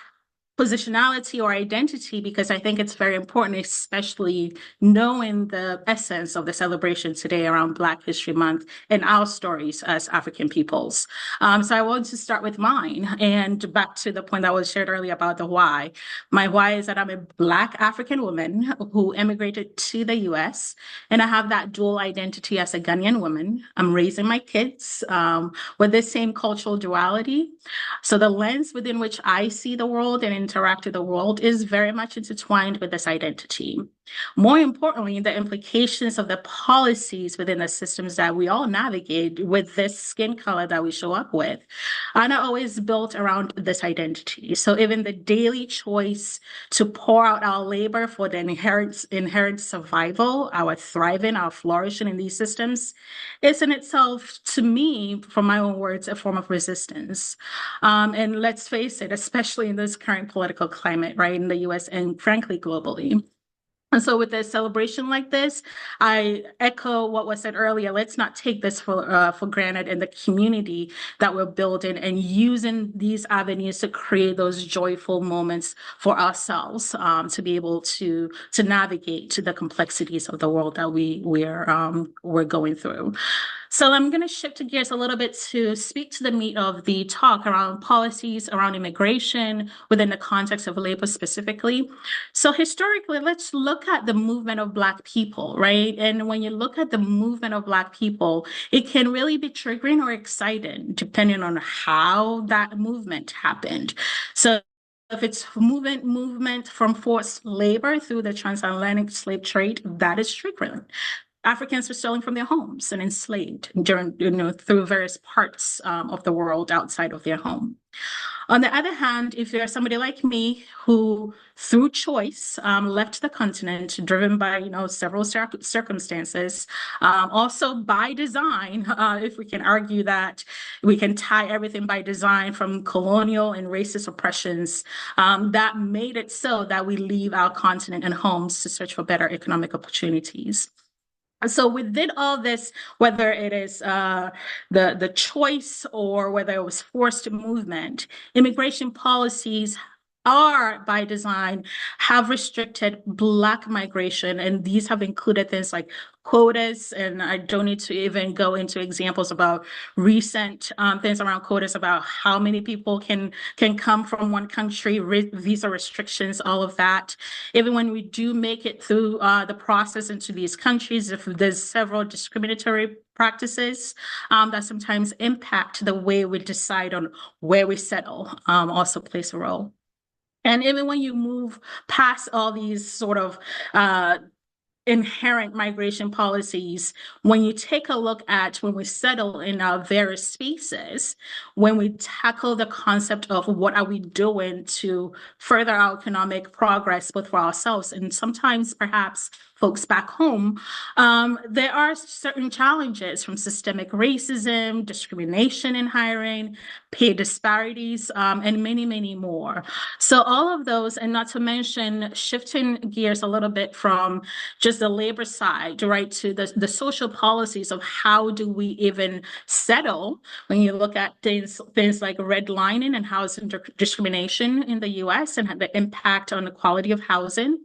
positionality or identity, because I think it's very important, especially knowing the essence of the celebration today around Black History Month and our stories as African peoples. So I want to start with mine, and back to the point that was shared earlier about the why. My why is that I'm a Black African woman who immigrated to the US, and I have that dual identity as a Ghanaian woman. I'm raising my kids with this same cultural duality. So the lens within which I see the world and interact with the world is very much intertwined with this identity. More importantly, the implications of the policies within the systems that we all navigate with this skin color that we show up with are not always built around this identity. So even the daily choice to pour out our labor for the inherent survival, our thriving, our flourishing in these systems is in itself, to me, from my own words, a form of resistance. And let's face it, especially in this current political climate, right, in the US and frankly, globally. And so with a celebration like this, I echo what was said earlier. Let's not take this for granted in the community that we're building and using these avenues to create those joyful moments for ourselves to be able to navigate to the complexities of the world that we're going through. So I'm going to shift gears a little bit to speak to the meat of the talk around policies around immigration within the context of labor specifically. So historically, let's look at the movement of Black people, right? And when you look at the movement of Black people, it can really be triggering or exciting depending on how that movement happened. So if it's movement from forced labor through the transatlantic slave trade, that is triggering. Africans were stolen from their homes and enslaved through various parts of the world outside of their home. On the other hand, if you're somebody like me who, through choice, left the continent, driven by several circumstances, also by design, if we can argue that we can tie everything by design from colonial and racist oppressions, that made it so that we leave our continent and homes to search for better economic opportunities. So within all this, whether it is the choice or whether it was forced movement, immigration policies are by design have restricted Black migration, and these have included things like quotas, and I don't need to even go into examples about recent things around quotas about how many people can come from one country, visa restrictions, all of that. Even when we do make it through the process into these countries, if there's several discriminatory practices that sometimes impact the way we decide on where we settle, also plays a role. And even when you move past all these sort of inherent migration policies, when you take a look at when we settle in our various spaces, when we tackle the concept of what are we doing to further our economic progress, both for ourselves and sometimes perhaps folks back home, there are certain challenges from systemic racism, discrimination in hiring, pay disparities, and many, many more. So all of those, and not to mention shifting gears a little bit from just the labor side, right, to the social policies of how do we even settle when you look at things like redlining and housing discrimination in the US and the impact on the quality of housing,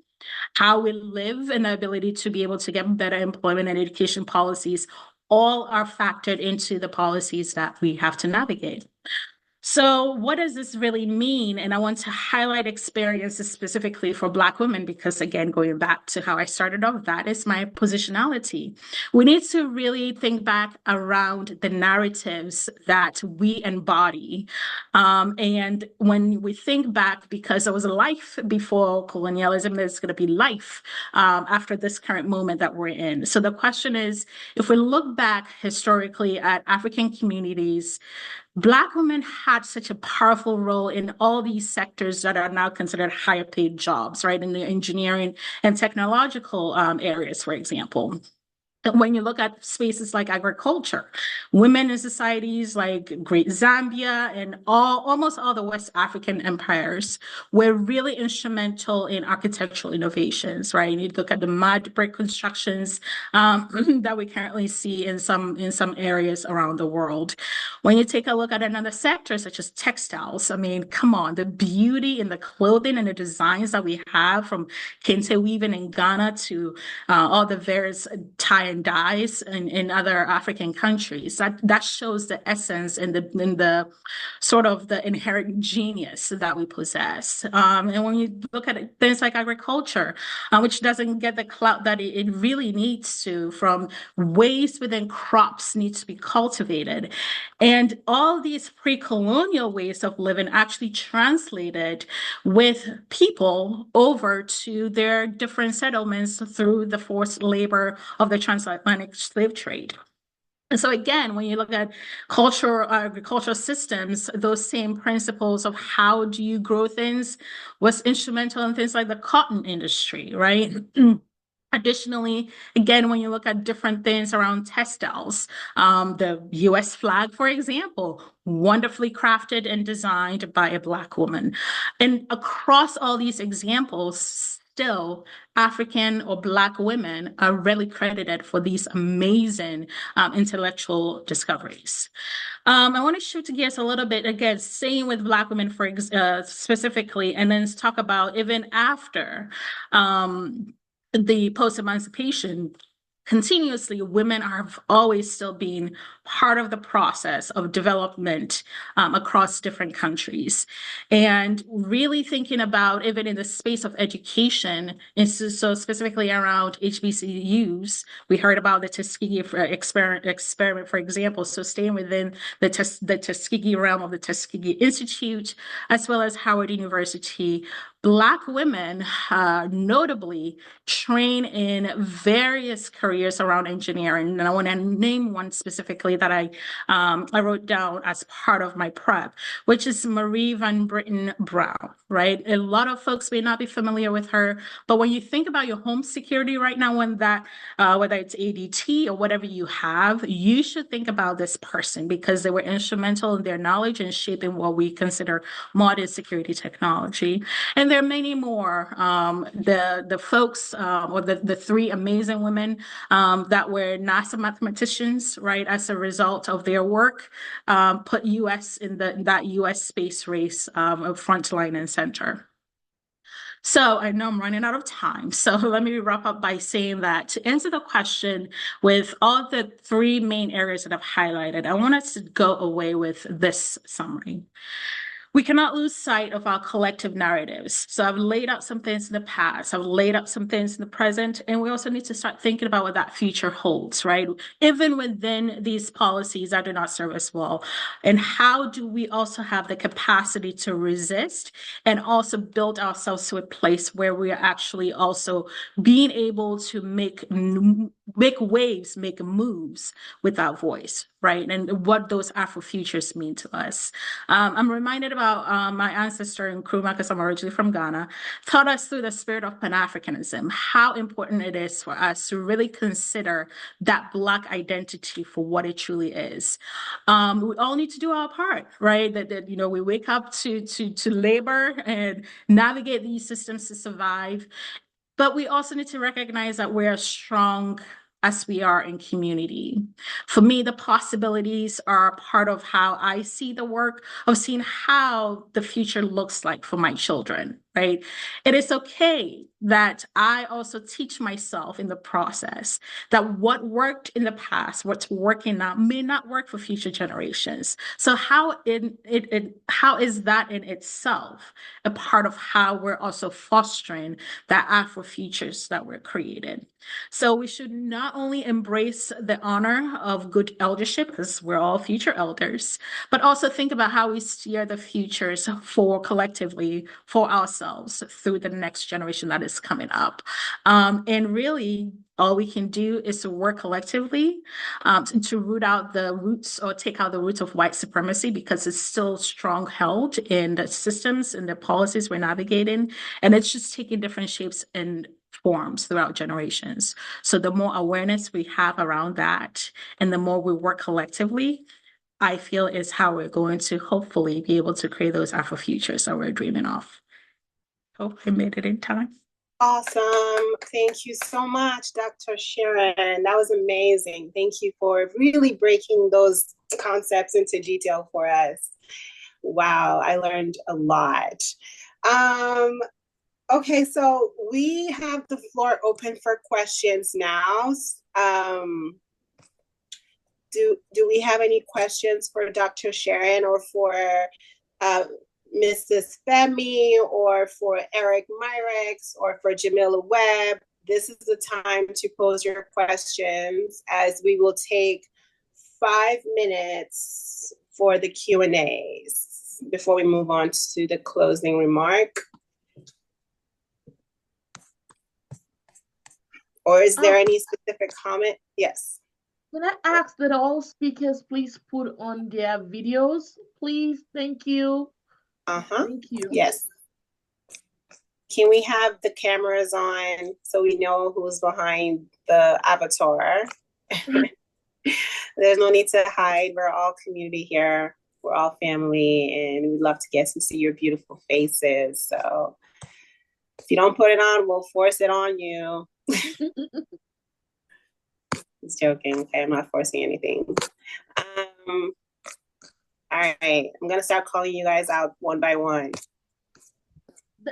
how we live, and the ability to be able to get better employment and education policies, all are factored into the policies that we have to navigate. So what does this really mean? And I want to highlight experiences specifically for Black women, because again, going back to how I started off, that is my positionality. We need to really think back around the narratives that we embody. And when we think back, because there was a life before colonialism, there's going to be life after this current moment that we're in. So the question is, if we look back historically at African communities, Black women had such a powerful role in all these sectors that are now considered higher paid jobs, right? In the engineering and technological areas, for example. When you look at spaces like agriculture, women in societies like Great Zambia and almost all the West African empires were really instrumental in architectural innovations, right? You look at the mud brick constructions that we currently see in some areas around the world. When you take a look at another sector, such as textiles, I mean, come on, the beauty in the clothing and the designs that we have, from kente weaving in Ghana to all the various tie and dyes in other African countries. That shows the essence and the sort of the inherent genius that we possess. And when you look at things like agriculture, which doesn't get the clout that it really needs to, from waste within crops needs to be cultivated. And all these pre-colonial ways of living actually translated with people over to their different settlements through the forced labor of the transatlantic slave trade. And so again, when you look at agricultural systems, those same principles of how do you grow things was instrumental in things like the cotton industry, right? Additionally, again, when you look at different things around textiles, the US flag, for example, wonderfully crafted and designed by a Black woman. And across all these examples, still African or Black women are rarely credited for these amazing intellectual discoveries. I want to shift gears a little bit, again, staying with Black women specifically, and then talk about even after the post-emancipation, continuously, women have always still been part of the process of development across different countries. And really thinking about, even in the space of education, and so specifically around HBCUs, we heard about the Tuskegee experiment, for example. So staying within the Tuskegee realm of the Tuskegee Institute, as well as Howard University, Black women notably train in various careers around engineering. And I want to name one specifically that I wrote down as part of my prep, which is Marie Van Britten Brown, right? A lot of folks may not be familiar with her, but when you think about your home security right now, when that, whether it's ADT or whatever you have, you should think about this person, because they were instrumental in their knowledge and shaping what we consider modern security technology. And there are many more. The folks, or the three amazing women that were NASA mathematicians, right, as a result of their work, put US in that US space race front line and center. So I know I'm running out of time. So let me wrap up by saying that to answer the question with all the three main areas that I've highlighted, I want us to go away with this summary. we cannot lose sight of our collective narratives. So I've laid out some things in the past, I've laid out some things in the present, and we also need to start thinking about what that future holds, right? Even within these policies that do not serve us well. And how do we also have the capacity to resist and also build ourselves to a place where we are actually also being able to make waves, make moves with our voice, right? And what those Afrofutures mean to us. I'm reminded about my ancestor Nkrumah, because I'm originally from Ghana, taught us through the spirit of Pan-Africanism how important it is for us to really consider that Black identity for what it truly is. We all need to do our part, right? That you know, we wake up to labor and navigate these systems to survive. But we also need to recognize that we're strong as we are in community. For me, the possibilities are part of how I see the work of seeing how the future looks like for my children, right? It is okay that I also teach myself in the process that what worked in the past, what's working now, may not work for future generations. So how is that in itself a part of how we're also fostering that Afrofutures that we're creating? So we should not only embrace the honor of good eldership, because we're all future elders, but also think about how we steer the futures for collectively for ourselves through the next generation that is coming up. And really, all we can do is to work collectively to root out the roots or take out the roots of white supremacy, because it's still strong held in the systems and the policies we're navigating. And it's just taking different shapes and forms throughout generations. So the more awareness we have around that and the more we work collectively, I feel is how we're going to hopefully be able to create those Afrofutures that we're dreaming of. Hope I made it in time. Awesome. Thank you so much, Dr. Sharon. That was amazing. Thank you for really breaking those concepts into detail for us. Wow, I learned a lot. Okay, so we have the floor open for questions now. Do we have any questions for Dr. Sharon or for Mrs. Femi or for Eric Myricks or for Jamilla Webb? This is the time to pose your questions, as we will take 5 minutes for the Q&As before we move on to the closing remark. Or is there any specific comment? Yes. Can I ask that all speakers please put on their videos, please? Thank you. Thank you. Yes. Can we have the cameras on so we know who's behind the avatar? There's no need to hide. We're all community here. We're all family, and we'd love to get to see your beautiful faces. So if you don't put it on, we'll force it on you. Just joking. Okay, I'm not forcing anything. All right, I'm gonna start calling you guys out one by one.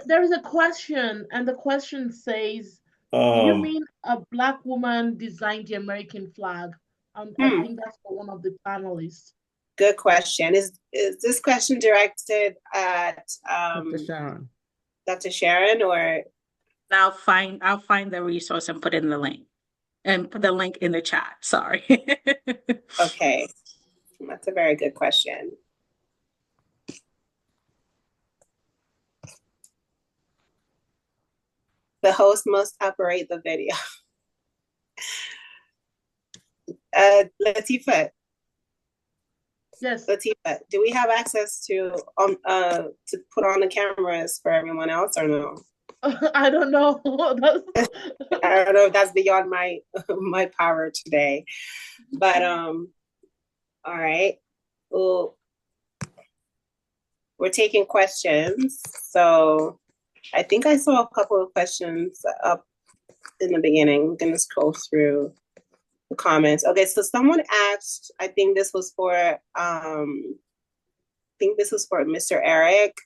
There is a question, and the question says, do you mean a Black woman designed the American flag? I think that's for one of the panelists. Good question. Is this question directed at Dr. Sharon, or? I'll find the resource and put in the link. And put the link in the chat. Sorry. Okay. That's a very good question. The host must operate the video. Lateefat. Yes. Lateefat, do we have access to put on the cameras for everyone else or no? I don't know. I don't know if that's beyond my power today. But all right. Well, we're taking questions. So I think I saw a couple of questions up in the beginning. I'm gonna scroll through the comments. Okay, so someone asked, I think this was for Mr. Eric.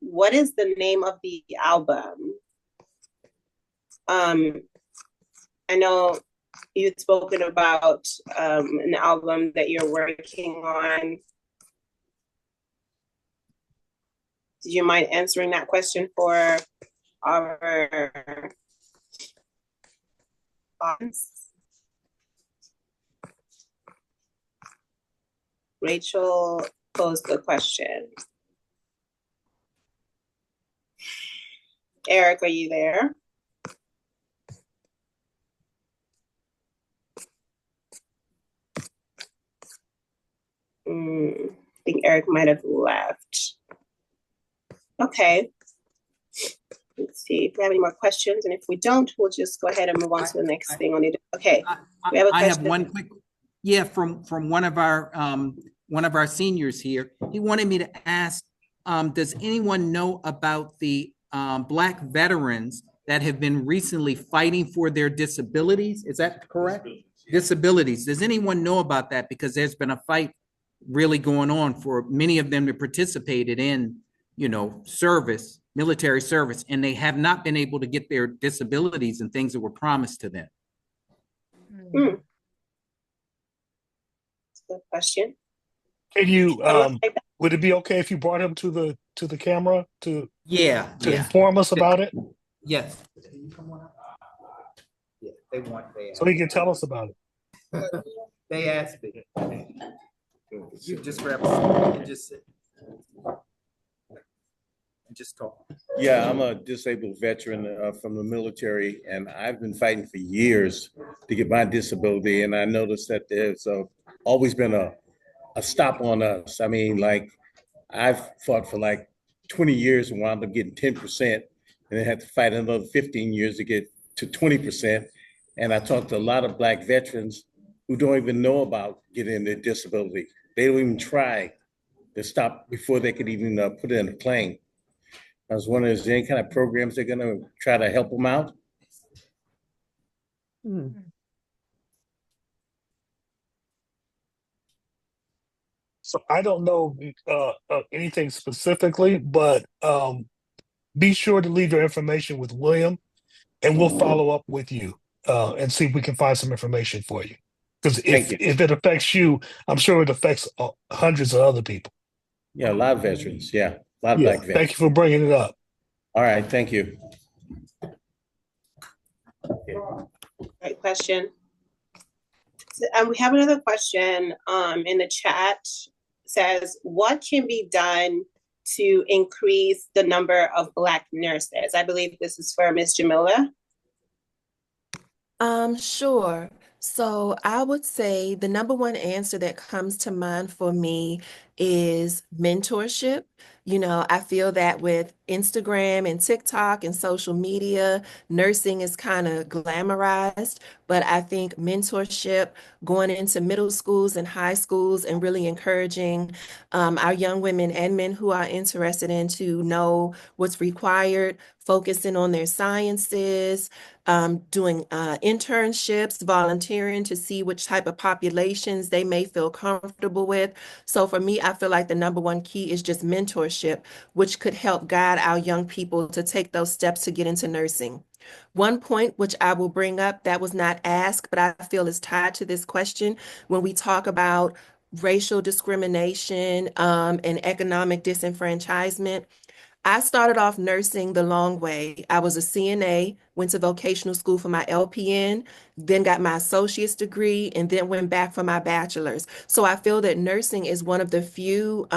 What is the name of the album? I know you've spoken about an album that you're working on. Do you mind answering that question for our audience? Rachel posed the question. Eric, are you there? I think Eric might have left. Okay. Let's see if we have any more questions. And if we don't, we'll just go ahead and move on to the next thing on it. Okay. We have a question. I have one quick, from one of our seniors here. He wanted me to ask, does anyone know about the Black veterans that have been recently fighting for their disabilities? Is that correct? Disabilities. Does anyone know about that? Because there's been a fight really going on for many of them that participated in, service, military service, and they have not been able to get their disabilities and things that were promised to them. That's a good question. Can you would it be okay if you brought him to the camera to inform us about it? Yes. Yeah, so he can tell us about it. They asked me. You just grab and just sit. And just talk. Yeah, I'm a disabled veteran from the military, and I've been fighting for years to get my disability. And I noticed that there's always been a stop on us. I mean, like, I've fought for like 20 years and wound up getting 10%, and then had to fight another 15 years to get to 20%. And I talked to a lot of Black veterans who don't even know about getting their disability. They don't even try to stop before they could even put it in a claim. I was wondering, is there any kind of programs they're going to try to help them out? So I don't know anything specifically, but be sure to leave your information with William, and we'll follow up with you and see if we can find some information for you. Because if it affects you, I'm sure it affects hundreds of other people. Yeah, a lot of veterans. Yeah, a lot of Black veterans. Thank you for bringing it up. All right, thank you. Great question. So, we have another question in the chat. It says, what can be done to increase the number of Black nurses? I believe this is for Ms. Jamilla. Sure. So I would say the number one answer that comes to mind for me is mentorship. I feel that with Instagram and TikTok and social media, nursing is kind of glamorized, but I think mentorship, going into middle schools and high schools and really encouraging our young women and men who are interested in to know what's required, focusing on their sciences, doing internships, volunteering to see which type of populations they may feel comfortable with. So for me, I feel like the number one key is just mentorship, which could help guide our young people to take those steps to get into nursing. One point which I will bring up that was not asked, but I feel is tied to this question, when we talk about racial discrimination and economic disenfranchisement, I started off nursing the long way. I was a CNA, went to vocational school for my LPN, then got my associate's degree, and then went back for my bachelor's. So I feel that nursing is one of the few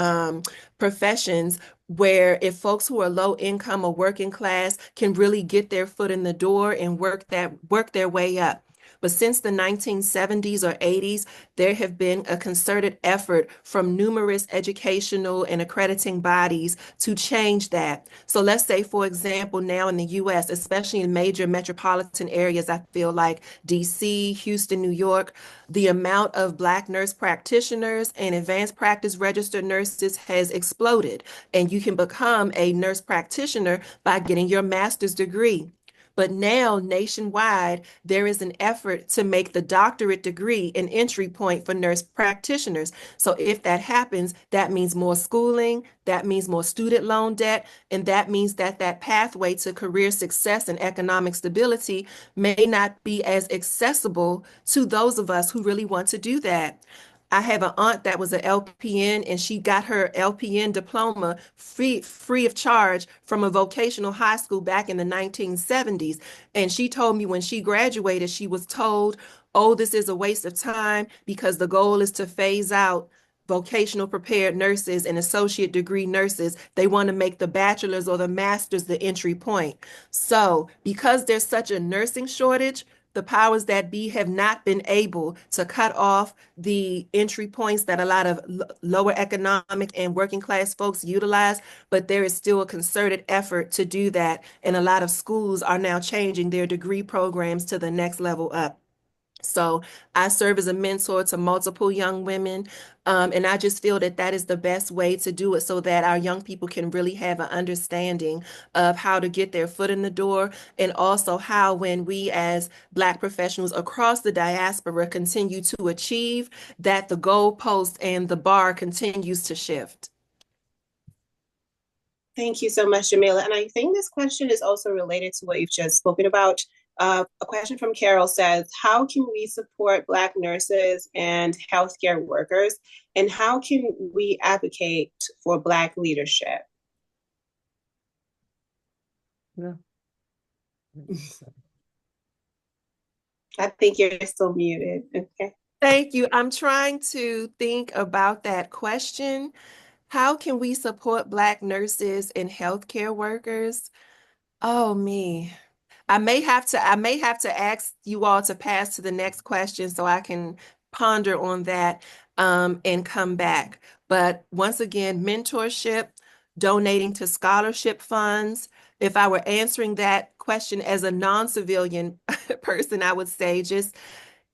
professions where if folks who are low income or working class can really get their foot in the door and work their way up. But since the 1970s or 80s, there have been a concerted effort from numerous educational and accrediting bodies to change that. So let's say, for example, now in the US, especially in major metropolitan areas, I feel like DC, Houston, New York, the amount of Black nurse practitioners and advanced practice registered nurses has exploded. And you can become a nurse practitioner by getting your master's degree. But now, nationwide, there is an effort to make the doctorate degree an entry point for nurse practitioners. So if that happens, that means more schooling, that means more student loan debt, and that means that that pathway to career success and economic stability may not be as accessible to those of us who really want to do that. I have an aunt that was an LPN, and she got her LPN diploma free of charge from a vocational high school back in the 1970s. And she told me when she graduated, she was told, oh, this is a waste of time because the goal is to phase out vocational prepared nurses and associate degree nurses. They want to make the bachelor's or the master's the entry point. So because there's such a nursing shortage, the powers that be have not been able to cut off the entry points that a lot of lower economic and working class folks utilize, but there is still a concerted effort to do that. And a lot of schools are now changing their degree programs to the next level up. So I serve as a mentor to multiple young women, and I just feel that that is the best way to do it so that our young people can really have an understanding of how to get their foot in the door, and also how when we as Black professionals across the diaspora continue to achieve, that the goalpost and the bar continues to shift. Thank you so much, Jamilla. And I think this question is also related to what you've just spoken about. A question from Carol says, how can we support Black nurses and healthcare workers? And how can we advocate for Black leadership? Yeah. I think you're still muted. Okay. Thank you. I'm trying to think about that question. How can we support Black nurses and healthcare workers? Oh, me. I may have to ask you all to pass to the next question so I can ponder on that and come back. But once again, mentorship, donating to scholarship funds. If I were answering that question as a non-civilian person, I would say just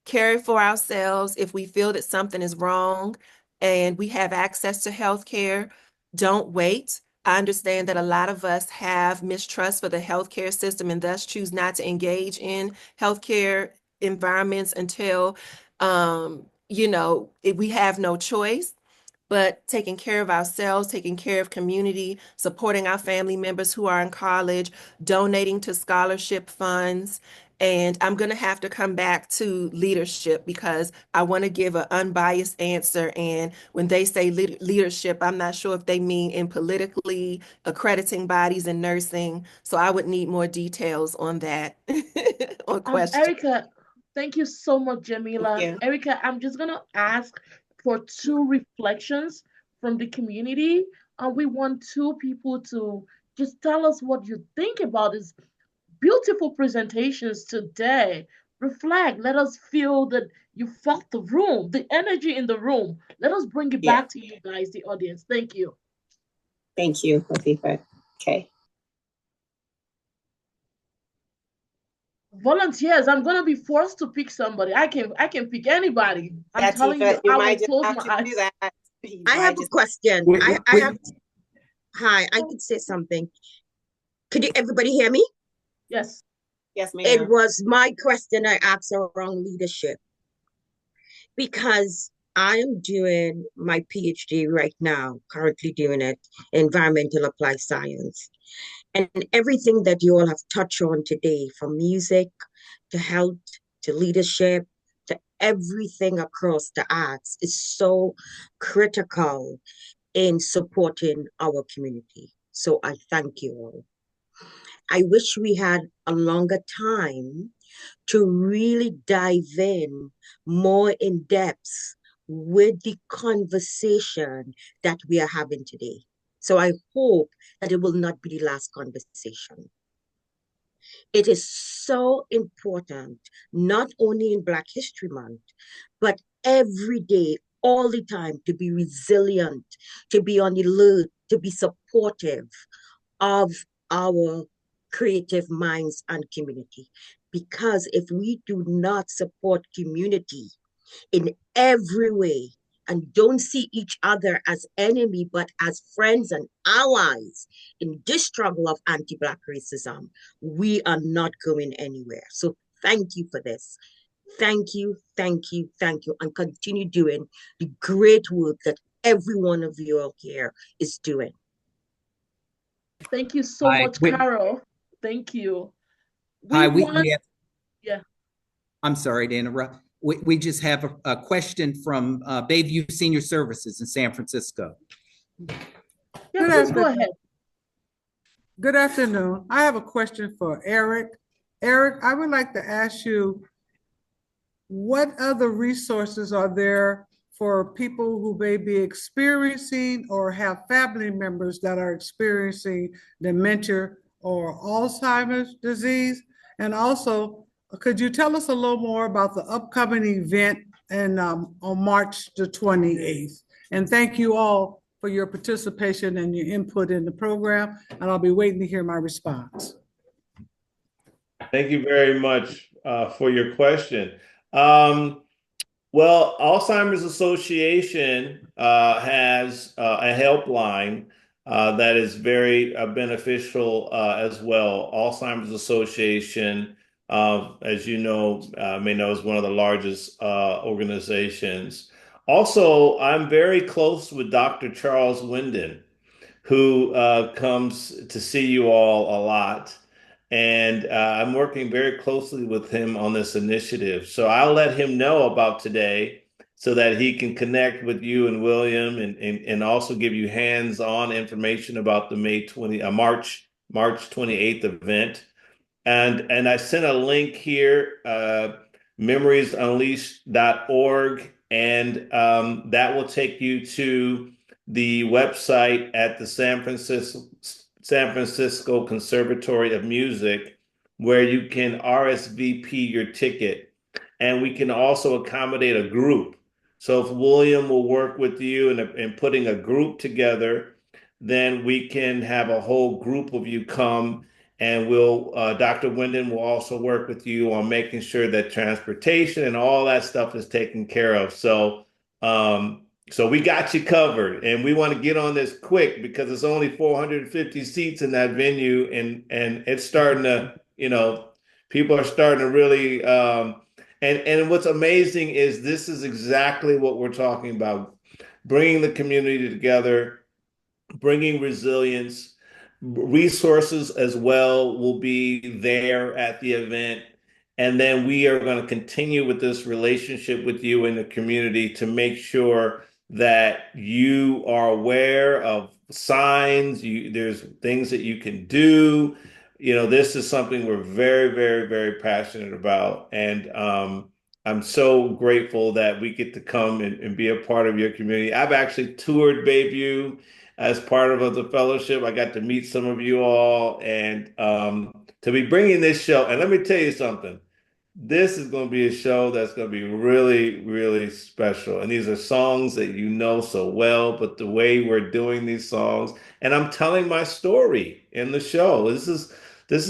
care for ourselves. If we feel that something is wrong and we have access to health care, don't wait. I understand that a lot of us have mistrust for the healthcare system and thus choose not to engage in healthcare environments until, we have no choice. But taking care of ourselves, taking care of community, supporting our family members who are in college, donating to scholarship funds. And I'm going to have to come back to leadership because I want to give an unbiased answer. And when they say leadership, I'm not sure if they mean in politically accrediting bodies in nursing. So I would need more details on that or question. Erica, thank you so much, Jamilla. Erica, I'm just going to ask for 2 reflections from the community. And we want 2 people to just tell us what you think about this beautiful presentations today. Reflect. Let us feel that you felt the room, the energy in the room. Let us bring it back to you guys, the audience. Thank you. Thank you, Lateefat. Okay. Volunteers, I'm gonna be forced to pick somebody. I can pick anybody. I'm telling you, I will close my eyes. I have a question. Hi, I could say something. Could everybody hear me? Yes. Yes, ma'am. It was my question I asked around leadership because I am doing my PhD right now, currently doing it, environmental applied science. And everything that you all have touched on today, from music to health to leadership to everything across the arts, is so critical in supporting our community. So I thank you all. I wish we had a longer time to really dive in more in depth with the conversation that we are having today. So I hope that it will not be the last conversation. It is so important, not only in Black History Month, but every day, all the time, to be resilient, to be on the alert, to be supportive of our creative minds and community. Because if we do not support community in every way and don't see each other as enemy, but as friends and allies in this struggle of anti-Black racism, we are not going anywhere. So thank you for this. Thank you, thank you, thank you, and continue doing the great work that every one of you all here is doing. Thank you so much, Carol. Thank you. I'm sorry to interrupt. we just have a question from Bayview Senior Services in San Francisco. Yeah, please go ahead. Good afternoon. I have a question for Eric. Eric, I would like to ask you, what other resources are there for people who may be experiencing or have family members that are experiencing dementia or Alzheimer's disease? And also, could you tell us a little more about the upcoming event on March the 28th? And thank you all for your participation and your input in the program, and I'll be waiting to hear my response. Thank you very much for your question. Well, Alzheimer's Association has a helpline that is very beneficial as well. Alzheimer's Association, as you know, may know, is one of the largest organizations. Also, I'm very close with Dr. Charles Winninng, who comes to see you all a lot. And I'm working very closely with him on this initiative. So I'll let him know about today so that he can connect with you and William and also give you hands-on information about the March 28th event. And I sent a link here, memoriesunleashed.org, and that will take you to the website at the San Francisco Conservatory of Music, where you can RSVP your ticket. And we can also accommodate a group. So if William will work with you in putting a group together, then we can have a whole group of you come, and Dr. Winninng will also work with you on making sure that transportation and all that stuff is taken care of. So we got you covered, and we want to get on this quick because it's only 450 seats in that venue, and it's starting to, people are starting to really, and what's amazing is this is exactly what we're talking about, bringing the community together, bringing resilience. Resources as well will be there at the event. And then we are going to continue with this relationship with you in the community to make sure that you are aware of signs. There's things that you can do. This is something we're very, very, very passionate about. And I'm so grateful that we get to come and be a part of your community. I've actually toured Bayview as part of the fellowship. I got to meet some of you all, and to be bringing this show. And let me tell you something. This is going to be a show that's going to be really, really special. And these are songs that you know so well, but the way we're doing these songs, and I'm telling my story in the show. This is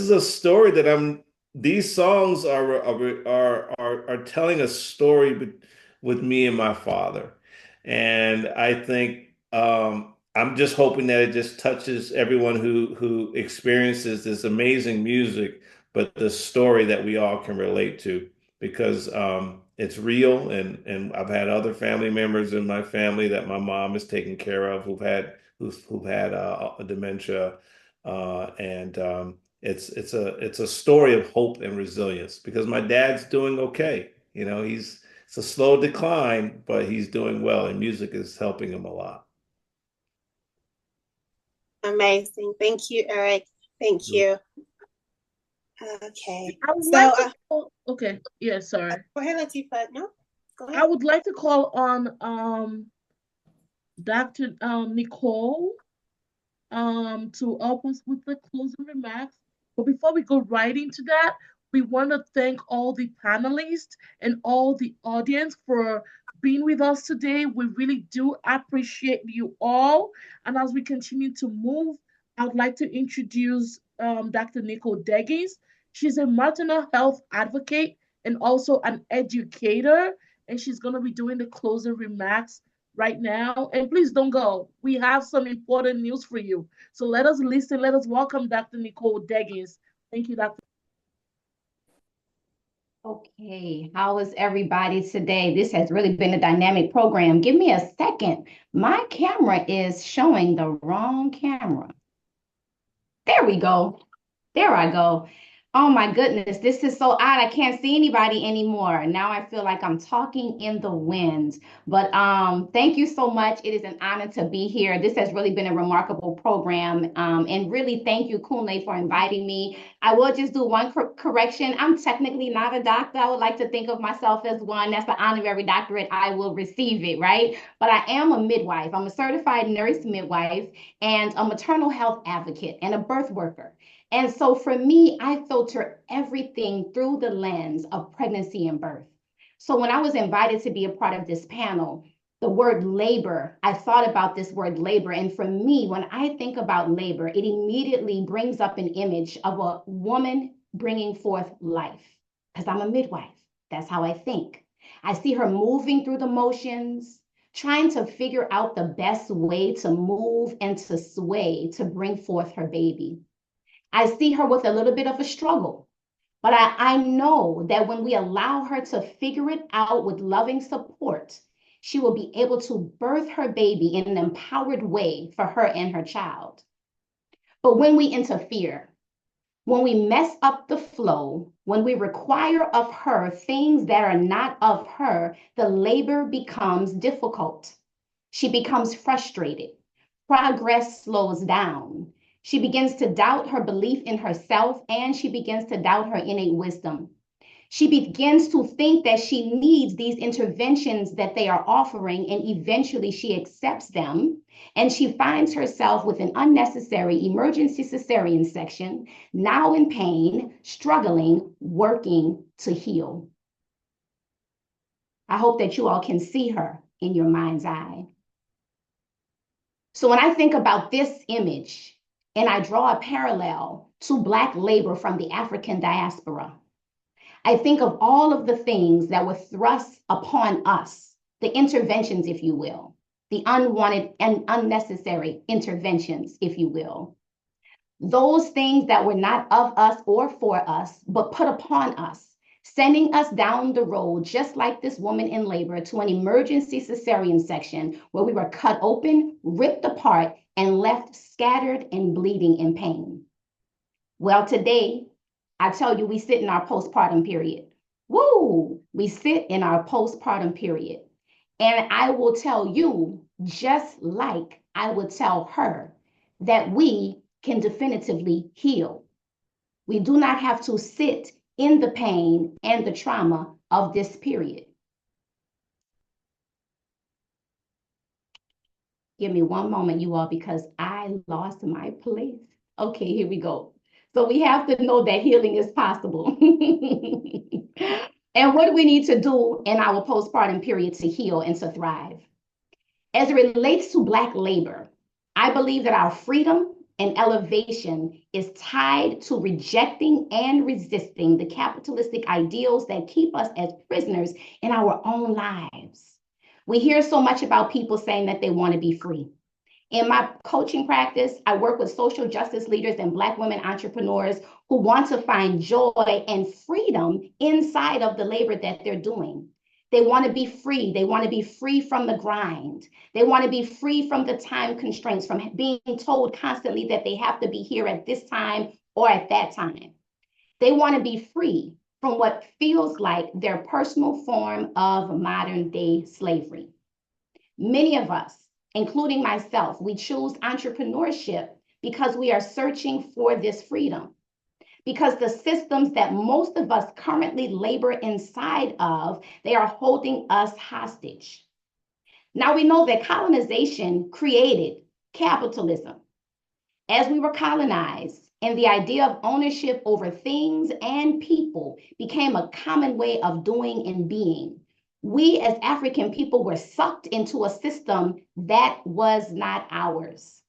a story that these songs are telling a story with me and my father. And I think I'm just hoping that it just touches everyone who experiences this amazing music, but the story that we all can relate to, because it's real. And I've had other family members in my family that my mom has taken care of who've had a dementia, and it's a story of hope and resilience, because my dad's doing okay. It's a slow decline, but he's doing well, and music is helping him a lot. Amazing. Thank you, Eric. Thank you. Okay. Okay. Yeah, sorry. Go ahead, Lateefat. No, go ahead. I would like to call on Dr. Nicole to help us with the closing remarks. But before we go right into that, we want to thank all the panelists and all the audience for being with us today. We really do appreciate you all. And as we continue to move, I would like to introduce Dr. Nicole Deggins. She's a maternal health advocate and also an educator, and she's going to be doing the closing remarks right now. And please don't go. We have some important news for you. So let us listen. Let us welcome Dr. Nicole Deggins. Thank you, Dr. Okay, how is everybody today? This has really been a dynamic program. Give me a second. My camera is showing the wrong camera. There we go. There I go. Oh my goodness, this is so odd. I can't see anybody anymore. Now I feel like I'm talking in the wind. But thank you so much. It is an honor to be here. This has really been a remarkable program. And really thank you, Kunle, for inviting me. I will just do one correction. I'm technically not a doctor. I would like to think of myself as one. That's the honorary doctorate. I will receive it, right? But I am a midwife. I'm a certified nurse midwife and a maternal health advocate and a birth worker. And so for me, I filter everything through the lens of pregnancy and birth. So when I was invited to be a part of this panel, the word labor, I thought about this word labor. And for me, when I think about labor, it immediately brings up an image of a woman bringing forth life, because I'm a midwife. That's how I think. I see her moving through the motions, trying to figure out the best way to move and to sway to bring forth her baby. I see her with a little bit of a struggle, but I know that when we allow her to figure it out with loving support, she will be able to birth her baby in an empowered way for her and her child. But when we interfere, when we mess up the flow, when we require of her things that are not of her, the labor becomes difficult. She becomes frustrated. Progress slows down. She begins to doubt her belief in herself, and she begins to doubt her innate wisdom. She begins to think that she needs these interventions that they are offering, and eventually she accepts them, and she finds herself with an unnecessary emergency cesarean section, now in pain, struggling, working to heal. I hope that you all can see her in your mind's eye. So when I think about this image, and I draw a parallel to Black labor from the African diaspora, I think of all of the things that were thrust upon us, the interventions, if you will, the unwanted and unnecessary interventions, if you will. Those things that were not of us or for us, but put upon us, sending us down the road, just like this woman in labor, to an emergency cesarean section where we were cut open, ripped apart, and left scattered and bleeding in pain. Well, today, I tell you, we sit in our postpartum period. Woo! We sit in our postpartum period. And I will tell you, just like I would tell her, that we can definitively heal. We do not have to sit in the pain and the trauma of this period. Give me one moment, you all, because I lost my place. Okay, here we go. So we have to know that healing is possible. And what do we need to do in our postpartum period to heal and to thrive? As it relates to Black labor, I believe that our freedom and elevation is tied to rejecting and resisting the capitalistic ideals that keep us as prisoners in our own lives. We hear so much about people saying that they want to be free. In my coaching practice, I work with social justice leaders and Black women entrepreneurs who want to find joy and freedom inside of the labor that they're doing. They want to be free. They want to be free from the grind. They want to be free from the time constraints, from being told constantly that they have to be here at this time or at that time. They want to be free from what feels like their personal form of modern day slavery. Many of us, including myself, we choose entrepreneurship because we are searching for this freedom. Because the systems that most of us currently labor inside of, they are holding us hostage. Now we know that colonization created capitalism. As we were colonized, and the idea of ownership over things and people became a common way of doing and being, we as African people were sucked into a system that was not ours.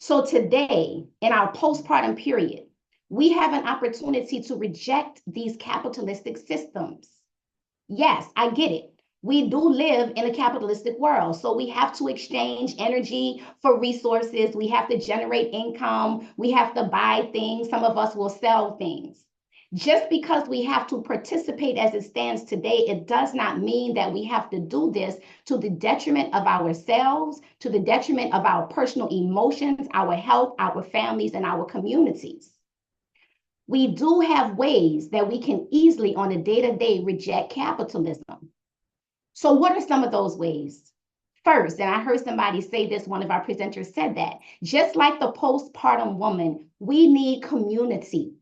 So today, in our postpartum period, we have an opportunity to reject these capitalistic systems. Yes, I get it. We do live in a capitalistic world, so we have to exchange energy for resources. We have to generate income. We have to buy things. Some of us will sell things. Just because we have to participate as it stands today, it does not mean that we have to do this to the detriment of ourselves, to the detriment of our personal emotions, our health, our families, and our communities. we do have ways that we can easily on a day-to-day reject capitalism. So what are some of those ways? First, and I heard somebody say this, one of our presenters said that, just like the postpartum woman, we need community.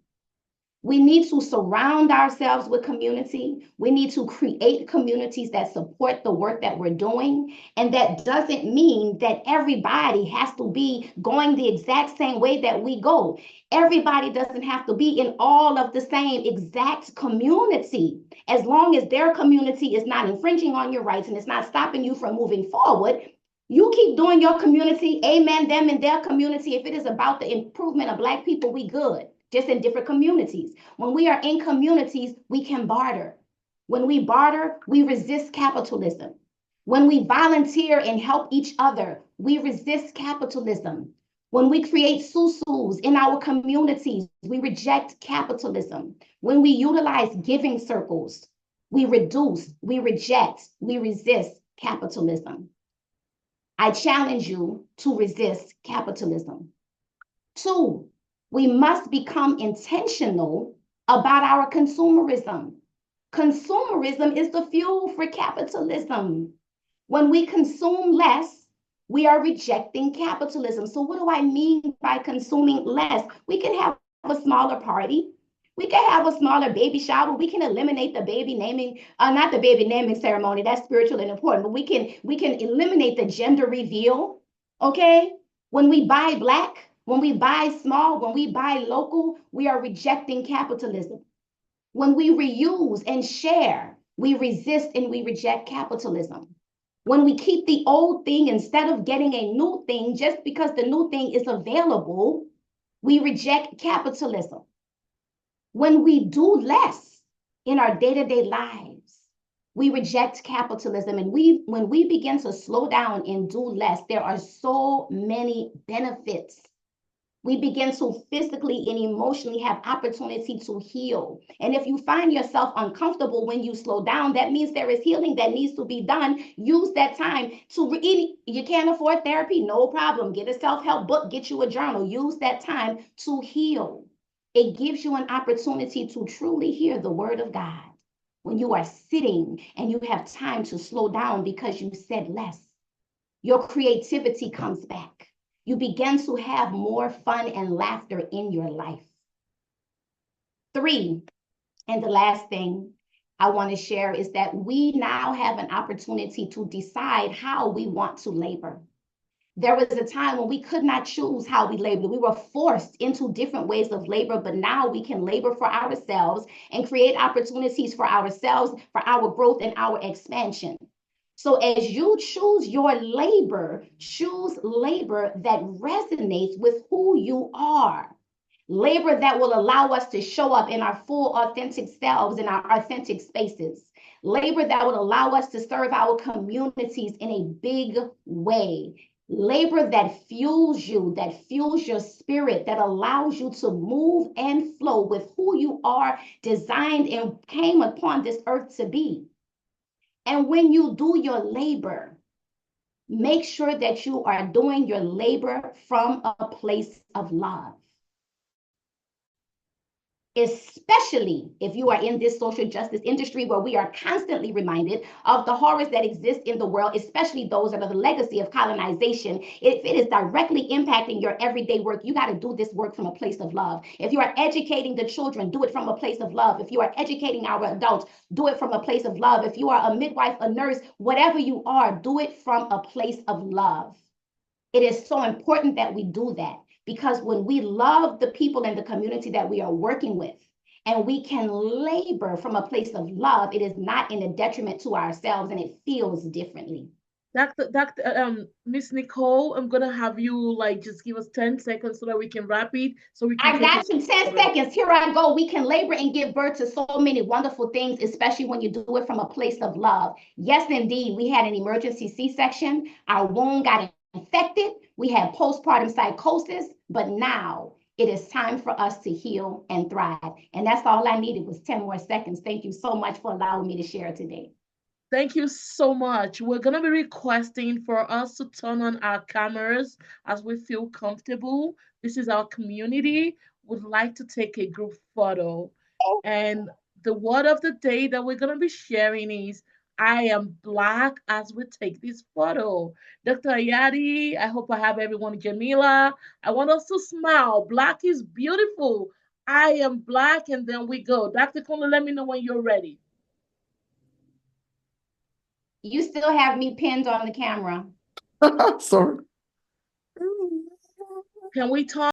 We need to surround ourselves with community. We need to create communities that support the work that we're doing. And that doesn't mean that everybody has to be going the exact same way that we go. Everybody doesn't have to be in all of the same exact community. As long as their community is not infringing on your rights and it's not stopping you from moving forward, you keep doing your community, amen, them and their community. If it is about the improvement of Black people, we good. Just in different communities. When we are in communities, we can barter. When we barter, we resist capitalism. When we volunteer and help each other, we resist capitalism. When we create susus in our communities, we reject capitalism. When we utilize giving circles, we reduce, we reject, we resist capitalism. I challenge you to resist capitalism. 2, we must become intentional about our consumerism. Consumerism is the fuel for capitalism. When we consume less, we are rejecting capitalism. So what do I mean by consuming less? We can have a smaller party. We can have a smaller baby shower. We can eliminate the baby naming, not the baby naming ceremony, that's spiritual and important, but we can eliminate the gender reveal, okay? When we buy Black, when we buy small, when we buy local, we are rejecting capitalism. When we reuse and share, we resist and we reject capitalism. When we keep the old thing instead of getting a new thing just because the new thing is available, we reject capitalism. When we do less in our day-to-day lives, we reject capitalism. And when we begin to slow down and do less, there are so many benefits. We begin to physically and emotionally have opportunity to heal. And if you find yourself uncomfortable when you slow down, that means there is healing that needs to be done. Use that time to you can't afford therapy, no problem. Get a self-help book, get you a journal. Use that time to heal. It gives you an opportunity to truly hear the word of God. When you are sitting and you have time to slow down because you said less, your creativity comes back. You begin to have more fun and laughter in your life. 3, and the last thing I want to share is that we now have an opportunity to decide how we want to labor. There was a time when we could not choose how we labored. We were forced into different ways of labor, but now we can labor for ourselves and create opportunities for ourselves, for our growth and our expansion. So as you choose your labor, choose labor that resonates with who you are. Labor that will allow us to show up in our full authentic selves, in our authentic spaces. Labor that will allow us to serve our communities in a big way. Labor that fuels you, that fuels your spirit, that allows you to move and flow with who you are designed and came upon this earth to be. And when you do your labor, make sure that you are doing your labor from a place of love. Especially if you are in this social justice industry where we are constantly reminded of the horrors that exist in the world, especially those that are the legacy of colonization. If it is directly impacting your everyday work, you got to do this work from a place of love. If you are educating the children, do it from a place of love. If you are educating our adults, do it from a place of love. If you are a midwife, a nurse, whatever you are, do it from a place of love. It is so important that we do that. Because when we love the people in the community that we are working with, and we can labor from a place of love, it is not in a detriment to ourselves, and it feels differently. Miss Nicole, I'm gonna have you just give us 10 seconds so that we can wrap it. So we can. I got you 10 seconds. Here I go. We can labor and give birth to so many wonderful things, especially when you do it from a place of love. Yes, indeed, we had an emergency C-section. Our wound got infected. We had postpartum psychosis, but now it is time for us to heal and thrive. And that's all I needed was 10 more seconds. Thank you so much for allowing me to share today. Thank you so much. We're going to be requesting for us to turn on our cameras as we feel comfortable. This is our community. would like to take a group photo. And the word of the day that we're going to be sharing is, I am Black, as we take this photo. Dr. Ayadi, I hope I have everyone. Jamilla, I want us to smile. Black is beautiful. I am Black, and then we go. Dr. Kunle, let me know when you're ready. You still have me pinned on the camera. Sorry. Can we talk?